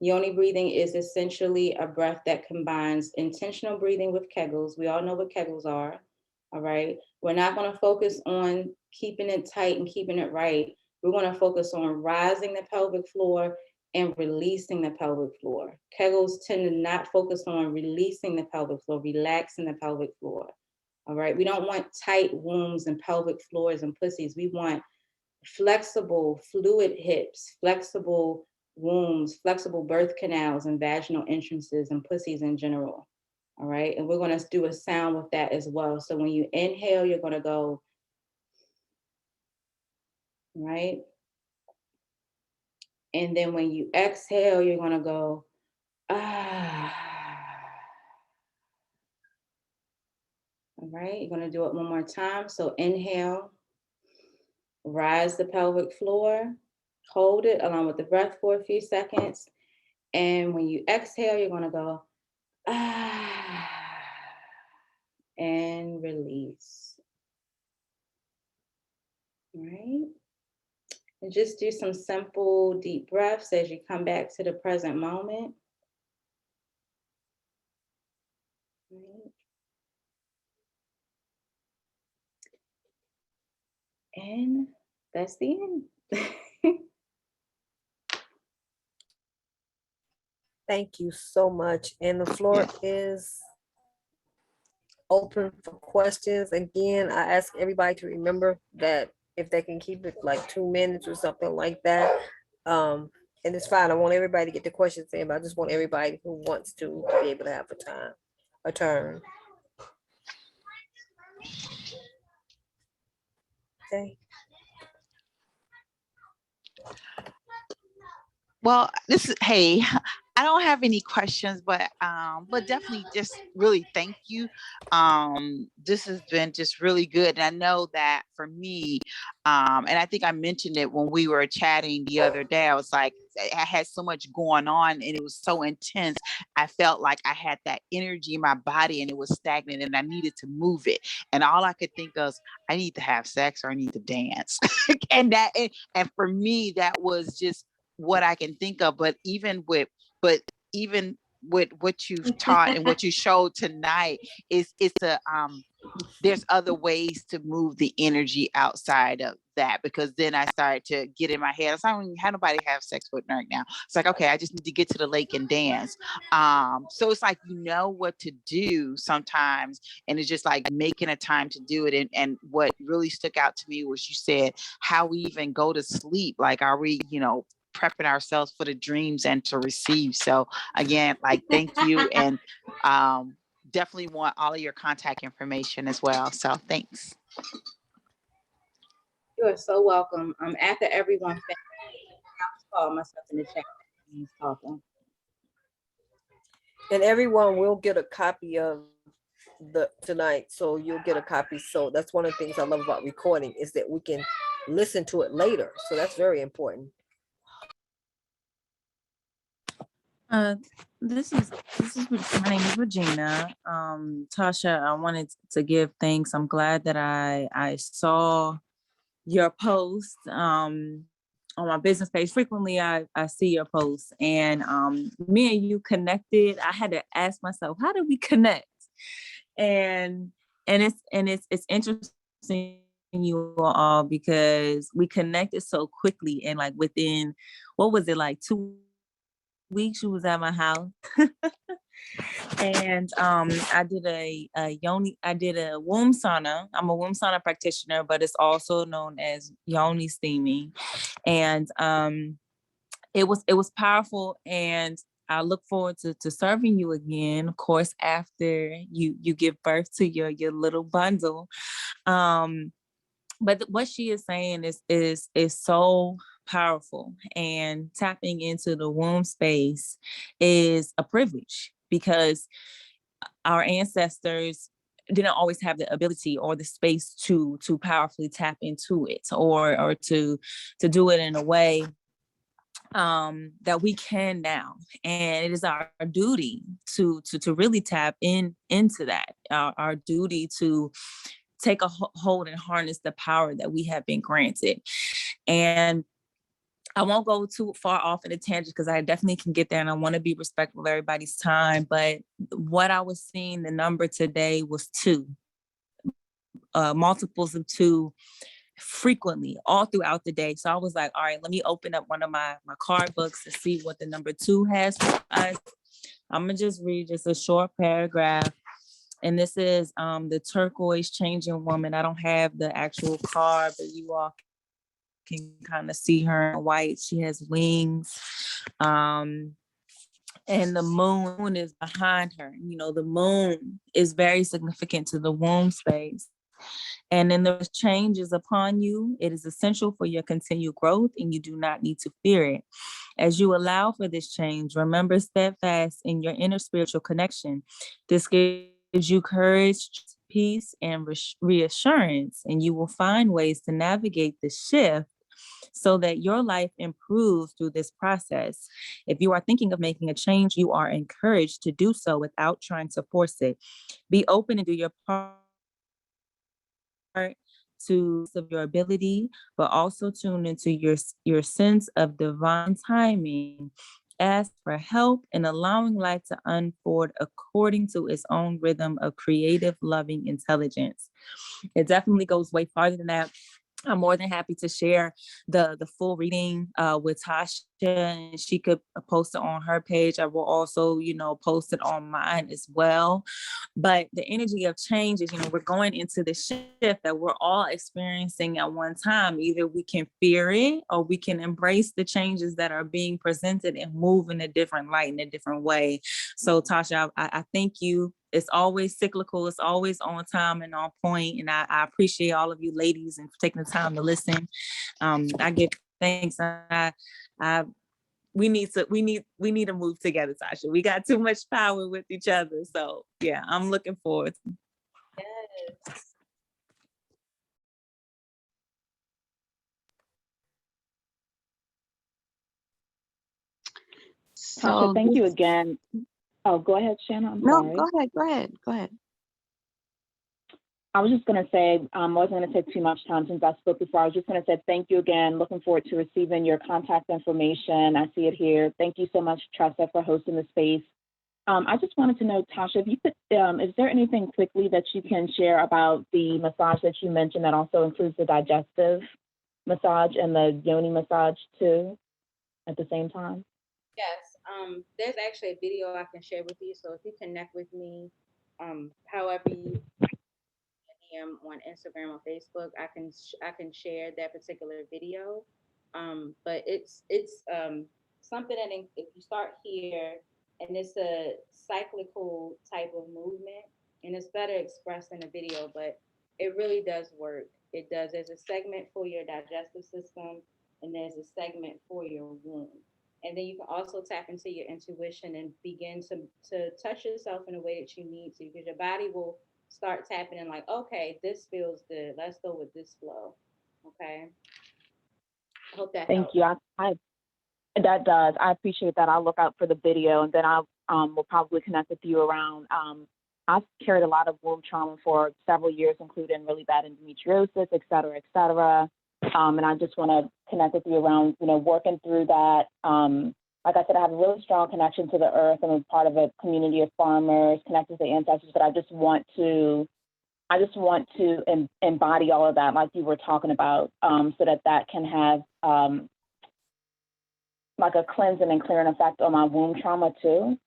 Yoni breathing is essentially a breath that combines intentional breathing with kegels. We all know what kegels are. All right, we're not going to focus on keeping it tight and keeping it right. We're going to focus on rising the pelvic floor and releasing the pelvic floor. Kegels tend to not focus on releasing the pelvic floor, relaxing the pelvic floor. All right, we don't want tight wombs and pelvic floors and pussies. We want flexible, fluid hips, flexible wombs, flexible birth canals and vaginal entrances and pussies in general. All right, and we're going to do a sound with that as well. So when you inhale, you're going to go, right? And then when you exhale, you're going to go, ah. All right, you're going to do it one more time. So inhale, rise the pelvic floor, hold it along with the breath for a few seconds. And when you exhale, you're going to go, ah, and release. All right. And just do some simple deep breaths as you come back to the present moment. All right. And that's the end. Thank you so much. And the floor is open for questions. Again, I ask everybody to remember that if they can keep it like 2 minutes or something like that, and it's fine. I want everybody to get the questions in, but I just want everybody who wants to be able to have a turn. Okay. Well, hey, I don't have any questions, but definitely just really thank you. This has been just really good. And I know that for me, and I think I mentioned it when we were chatting the other day, I was like, I had so much going on and it was so intense. I felt like I had that energy in my body and it was stagnant and I needed to move it. And all I could think of, I need to have sex or I need to dance. and for me, that was just what I can think of. But even with what you've taught and what you showed tonight it's a there's other ways to move the energy outside of that, because then I started to get in my head. I don't even have nobody have sex with right now. It's like, okay, I just need to get to the lake and dance. So it's like, you know what to do sometimes. And it's just like making a time to do it. And what really stuck out to me was you said how we even go to sleep. Like, are we, prepping ourselves for the dreams and to receive. So again, like, thank you. And definitely want all of your contact information as well. So thanks. You are so welcome. After everyone finishes, I'll call myself in the chat. Talking. And everyone will get a copy of tonight, so you'll get a copy. So that's one of the things I love about recording, is that we can listen to it later. So that's very important. This is my name is Regina. Tasha, I wanted to give thanks. I'm glad that I saw your post on my business page. Frequently I see your posts, and me and you connected. I had to ask myself, how did we connect? And it's interesting, you all, because we connected so quickly, and like within, what was it, like 2 weeks you was at my house. And I did a womb sauna. I'm a womb sauna practitioner, but it's also known as yoni steaming. And it was powerful, and I look forward to serving you again, of course, after you give birth to your little bundle. But what she is saying is so powerful, and tapping into the womb space is a privilege, because our ancestors didn't always have the ability or the space to powerfully tap into it, or to do it in a way that we can now. And it is our duty to really tap into that, our duty to take a hold and harness the power that we have been granted. And I won't go too far off in a tangent because I definitely can get there and I want to be respectful of everybody's time. But what I was seeing, the number today was 2, multiples of 2 frequently all throughout the day. So I was like, all right, let me open up one of my card books to see what the number 2 has for us. I'm going to just read just a short paragraph. And this is the turquoise changing woman. I don't have the actual card, but you all can kind of see her in white. She has wings. And the moon is behind her. You know, the moon is very significant to the womb space. And then there's changes upon you. It is essential for your continued growth, and you do not need to fear it. As you allow for this change, remember steadfast in your inner spiritual connection. This gives you courage, peace, and reassurance, and you will find ways to navigate the shift so that your life improves through this process. If you are thinking of making a change, you are encouraged to do so without trying to force it. Be open and do your part to of your ability, but also tune into your sense of divine timing. Ask for help in allowing life to unfold according to its own rhythm of creative, loving intelligence. It definitely goes way farther than that. I'm more than happy to share the full reading with Tasha, and she could post it on her page. I will also, post it on mine as well. But the energy of change is, we're going into the shift that we're all experiencing at one time. Either we can fear it or we can embrace the changes that are being presented and move in a different light, in a different way. So Tasha, I thank you. It's always cyclical. It's always on time and on point. And I appreciate all of you ladies and taking the time to listen. I give thanks. We need to move together, Tasha. We got too much power with each other. So yeah, I'm looking forward. Yes. Tasha, thank you again. Oh, go ahead, Shanna. I'm sorry. Go ahead. I was just going to say, I wasn't going to take too much time since I spoke before. I was just going to say thank you again. Looking forward to receiving your contact information. I see it here. Thank you so much, Tressa, for hosting the space. I just wanted to know, Tasha, if you could, is there anything quickly that you can share about the massage that you mentioned that also includes the digestive massage and the yoni massage too at the same time? Yes. There's actually a video I can share with you. So if you connect with me, however you on Instagram or Facebook, I can share that particular video. But it's something that if you start here, and it's a cyclical type of movement, and it's better expressed in a video, but it really does work. It does. There's a segment for your digestive system, and there's a segment for your womb. And then you can also tap into your intuition and begin to touch yourself in a way that you need to, because your body will start tapping in like, okay, this feels good. Let's go with this flow. Okay. I hope that Thank helps. you. That does. I appreciate that. I'll look out for the video, and then I will probably connect with you around. I've carried a lot of womb trauma for several years, including really bad endometriosis, et cetera, et cetera. And I just want to connect with you around, working through that. Like I said, I have a really strong connection to the earth. I'm a part of a community of farmers, connected to the ancestors, but I just want to embody all of that, like you were talking about, so that can have like a cleansing and clearing effect on my womb trauma too.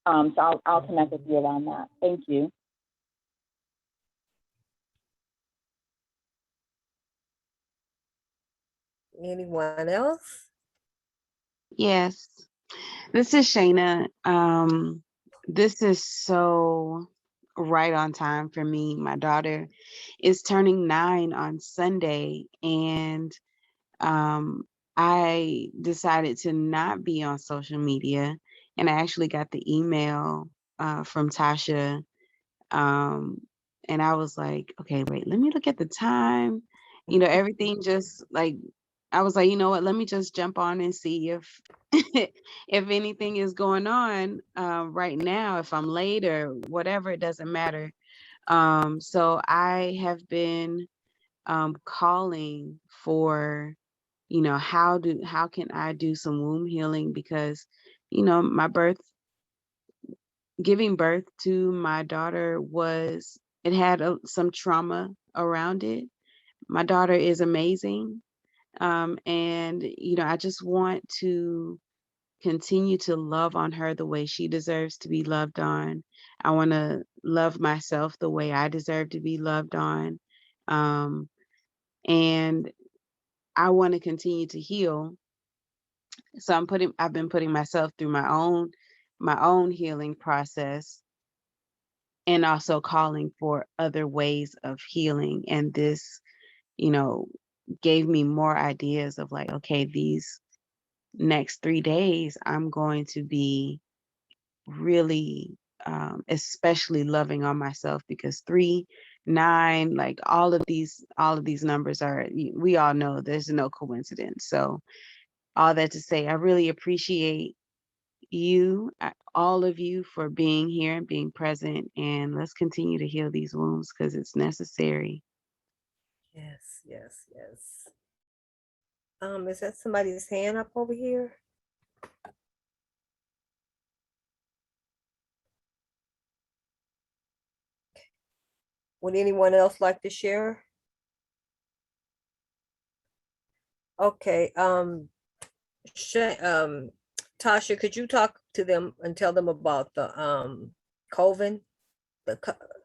So I'll connect with you around that. Thank you. Anyone else? Yes. This is Shayna. This is so right on time for me. My daughter is turning 9 on Sunday, and I decided to not be on social media. And I actually got the email from Tasha And I was like, okay, wait, let me look at the time. You know, everything just like, I was like, you know what, let me just jump on and see if if anything is going on right now, if I'm late or whatever, it doesn't matter. So I have been calling for, you know, how can I do some womb healing, because, you know, giving birth to my daughter it had some trauma around it. My daughter is amazing. And, you know, I just want to continue to love on her the way she deserves to be loved on. I want to love myself the way I deserve to be loved on. Um, and I want to continue to heal. So I've been putting myself through my own healing process, and also calling for other ways of healing. And this, you know, gave me more ideas of like, okay, these next 3 days, I'm going to be really, especially loving on myself, because 3, 9, like all of these numbers we all know there's no coincidence. So all that to say, I really appreciate all of you, for being here and being present. And let's continue to heal these wounds because it's necessary. Yes, yes, yes. Is that somebody's hand up over here? Would anyone else like to share? Okay, Tasha, could you talk to them and tell them about the Coven,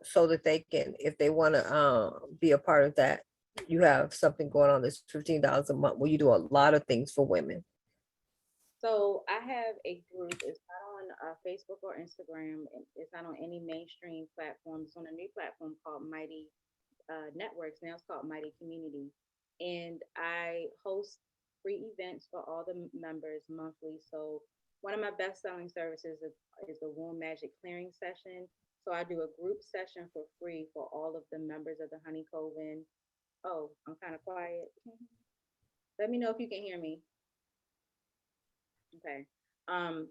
so that they can, if they want to be a part of that, you have something going on that's $15 a month where you do a lot of things for women. So I have a group. It's not on Facebook or Instagram. It's not on any mainstream platform. It's on a new platform called Mighty Networks. Now it's called Mighty Community. And I host free events for all the members monthly. So one of my best-selling services is the Womb Magic Clearing Session. So I do a group session for free for all of the members of the Honey Coven. Oh, I'm kind of quiet. Let me know if you can hear me. Okay. Um,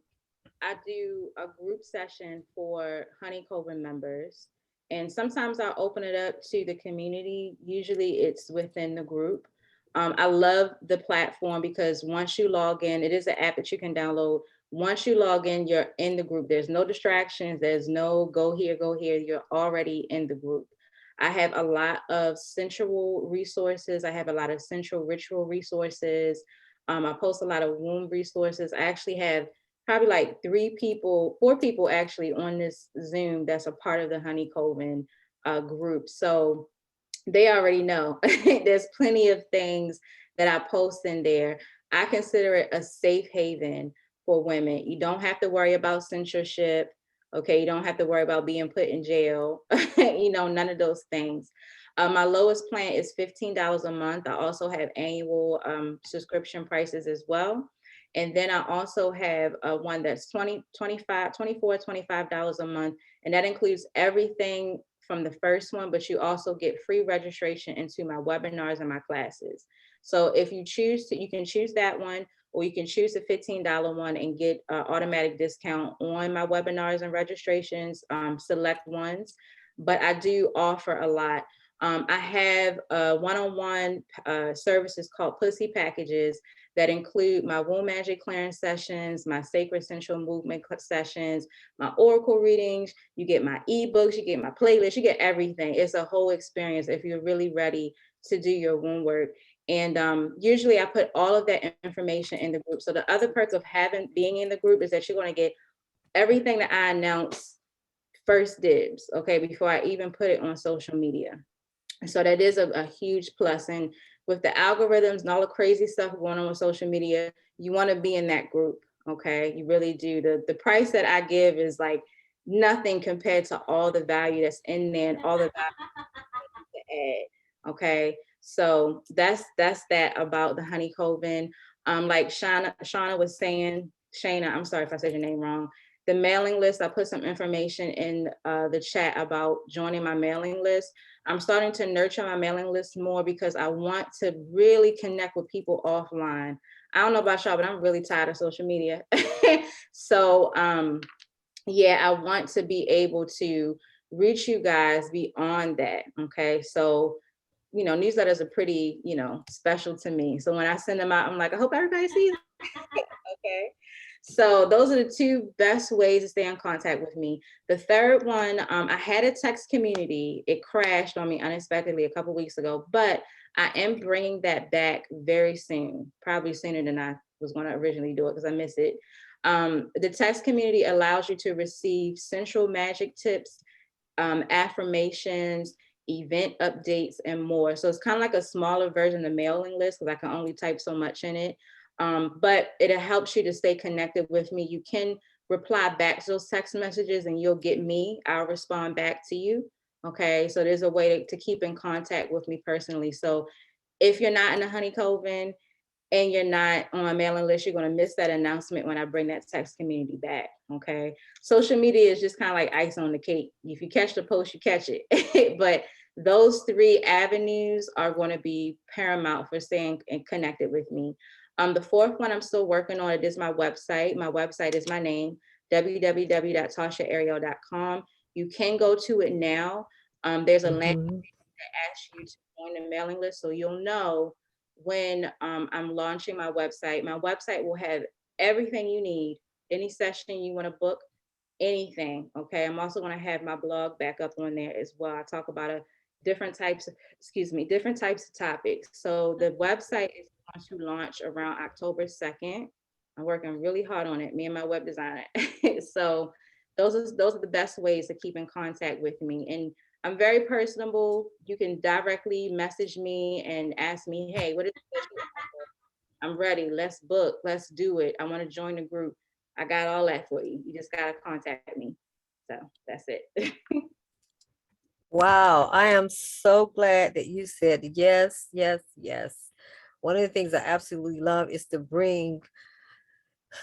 I do a group session for Honey Coven members, and sometimes I'll open it up to the community. Usually it's within the group. I love the platform because once you log in, it is an app that you can download. Once you log in, you're in the group. There's no distractions. There's no go here, go here. You're already in the group. I have a lot of sensual resources. I have a lot of sensual ritual resources. I post a lot of womb resources. I actually have probably like 4 people actually on this Zoom that's a part of the Honey Coven group. So they already know there's plenty of things that I post in there. I consider it a safe haven for women. You don't have to worry about censorship. Okay. You don't have to worry about being put in jail. None of those things. My lowest plan is $15 a month. I also have annual subscription prices as well. And then I also have one that's $24, $25 a month. And that includes everything from the first one, but you also get free registration into my webinars and my classes. So if you choose to, you can choose that one, or you can choose the $15 one and get an automatic discount on my webinars and registrations, select ones. But I do offer a lot. I have one-on-one services called Pussy Packages that include my womb magic clearance sessions, my sacred sensual movement sessions, my oracle readings. You get my ebooks, you get my playlist, you get everything. It's a whole experience if you're really ready to do your womb work. And usually I put all of that information in the group. So the other perk of being in the group is that you're going to get everything that I announce first dibs, okay, before I even put it on social media. So that is a huge plus. And with the algorithms and all the crazy stuff going on with social media, you want to be in that group. Okay. You really do. The price that I give is like nothing compared to all the value that's in there and all the value to add. Okay. So that's that about the Honey Coven. Like Shauna was saying, Shayna, I'm sorry if I said your name wrong, The mailing list, I put some information in the chat about joining my mailing list. I'm starting to nurture my mailing list more because I want to really connect with people offline. I don't know about y'all, but I'm really tired of social media. So yeah, I want to be able to reach you guys beyond that. Okay. So, you know, newsletters are pretty, you know, special to me. So when I send them out, I'm like, I hope everybody sees it. Okay. So those are the two best ways to stay in contact with me. The third one, I had a text community. It crashed on me unexpectedly a couple weeks ago, but I am bringing that back very soon, probably sooner than I was going to originally do it because I miss it. The text community allows you to receive sensual magic tips, affirmations, event updates, and more. So it's kind of like a smaller version of the mailing list because I can only type so much in it. But it helps you to stay connected with me. You can reply back to those text messages and you'll get me. I'll respond back to you. Okay. So there's a way to keep in contact with me personally. So if you're not in the Honey Coven and you're not on my mailing list, you're going to miss that announcement when I bring that text community back. Okay. Social media is just kind of like ice on the cake. If you catch the post, you catch it. But those three avenues are going to be paramount for staying connected with me. The fourth one I'm still working on. It is my website. My website is my name, www.tashaariel.com. You can go to it now. There's a link that asks you to join the mailing list, so you'll know when I'm launching my website. My website will have everything you need, any session you want to book, anything. Okay. I'm also going to have my blog back up on there as well. I talk about different types of topics. So the website is going to launch around October 2nd. I'm working really hard on it, me and my web designer. So those are the best ways to keep in contact with me. And I'm very personable. You can directly message me and ask me, hey, what is it? I'm ready. Let's book. Let's do it. I want to join the group. I got all that for you. You just got to contact me. So that's it. Wow, I am so glad that you said yes, yes, yes. One of the things I absolutely love is to bring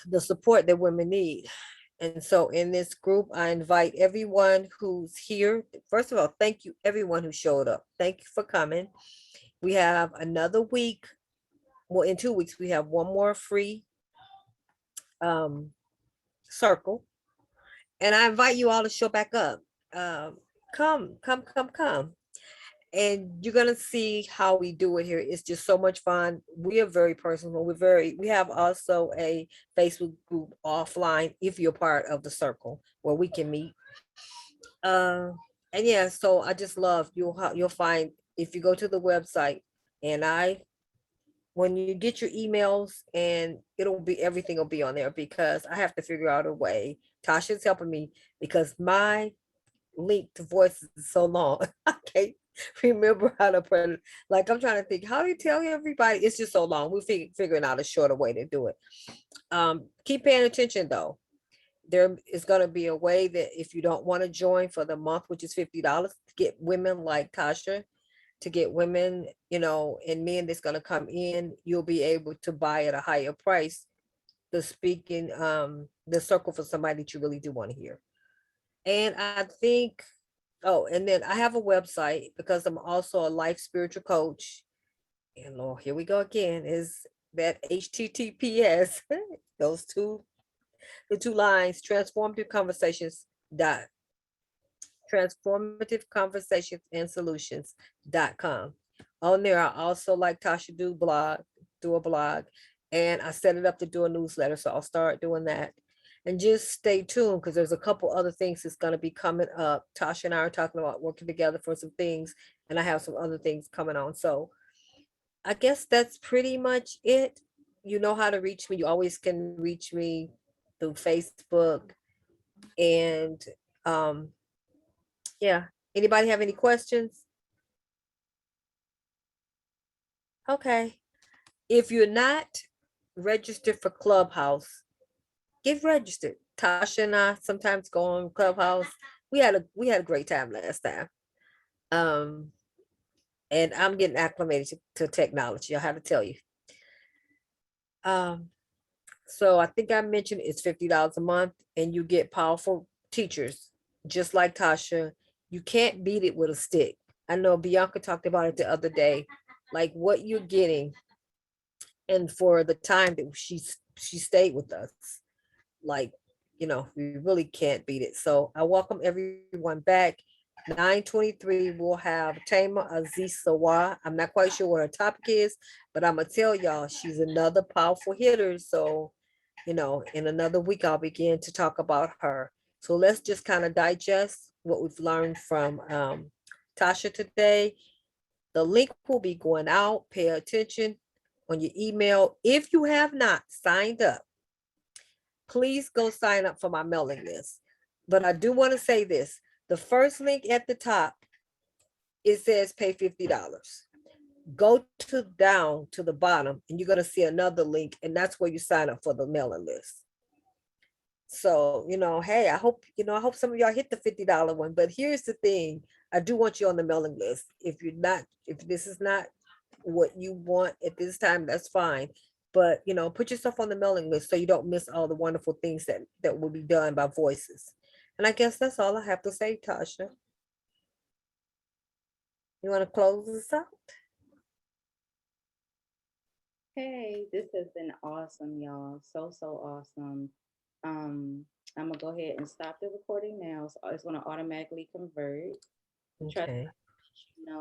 the support that women need. And so in this group, I invite everyone who's here. First of all, thank you, everyone who showed up. Thank you for coming. We have another week. Well, in 2 weeks, we have one more free circle. And I invite you all to show back up. Come. And you're gonna see how we do it here. It's just so much fun. We are very personal. We have also a Facebook group offline if you're part of the circle where we can meet. And yeah, so I just love you'll find if you go to the website and when you get your emails and everything will be on there because I have to figure out a way. Tasha's helping me because my link to voices is so long. I can't remember how to put it. Like I'm trying to think, how do you tell everybody? It's just so long. We're figuring out a shorter way to do it. Keep paying attention though. There is going to be a way that if you don't want to join for the month, which is $50 to get women like Tasha, to get women, and men that's going to come in, you'll be able to buy at a higher price the speaking, the circle for somebody that you really do want to hear. And I think, and then I have a website because I'm also a life spiritual coach. And Lord, here we go again, is that HTTPS, the two lines, transformative conversations and solutions.com. On there, I also like Tasha do a blog, and I set it up to do a newsletter. So I'll start doing that. And just stay tuned because there's a couple other things that's going to be coming up. Tasha and I are talking about working together for some things, and I have some other things coming on. So I guess that's pretty much it. You know how to reach me. You always can reach me through Facebook. And yeah. Anybody have any questions? Okay. If you're not registered for Clubhouse, get registered. Tasha and I sometimes go on Clubhouse. We had a great time last time. And I'm getting acclimated to technology. I have to tell you. So I think I mentioned it's $50 a month, and you get powerful teachers, just like Tasha. You can't beat it with a stick. I know Bianca talked about it the other day, like what you're getting, and for the time that she stayed with us, like, we really can't beat it. So I welcome everyone back. 9:23, we'll have Tama Azisawa. I'm not quite sure what her topic is, but I'm gonna tell y'all she's another powerful hitter. So, in another week I'll begin to talk about her. So let's just kind of digest what we've learned from Tasha today. The link will be going out. Pay attention on your email. If you have not signed up, please go sign up for my mailing list. But I do want to say this. The first link at the top, it says pay $50. Go to down to the bottom and you're going to see another link, and that's where you sign up for the mailing list. So, hey, I hope some of y'all hit the $50 one. But here's the thing. I do want you on the mailing list. If this is not what you want at this time, that's fine. But, put yourself on the mailing list so you don't miss all the wonderful things that will be done by voices. And I guess that's all I have to say, Tasha. You want to close this out? Hey, this has been awesome, y'all. So, so awesome. I'm gonna go ahead and stop the recording now. So it's gonna automatically convert. Trust Okay. you know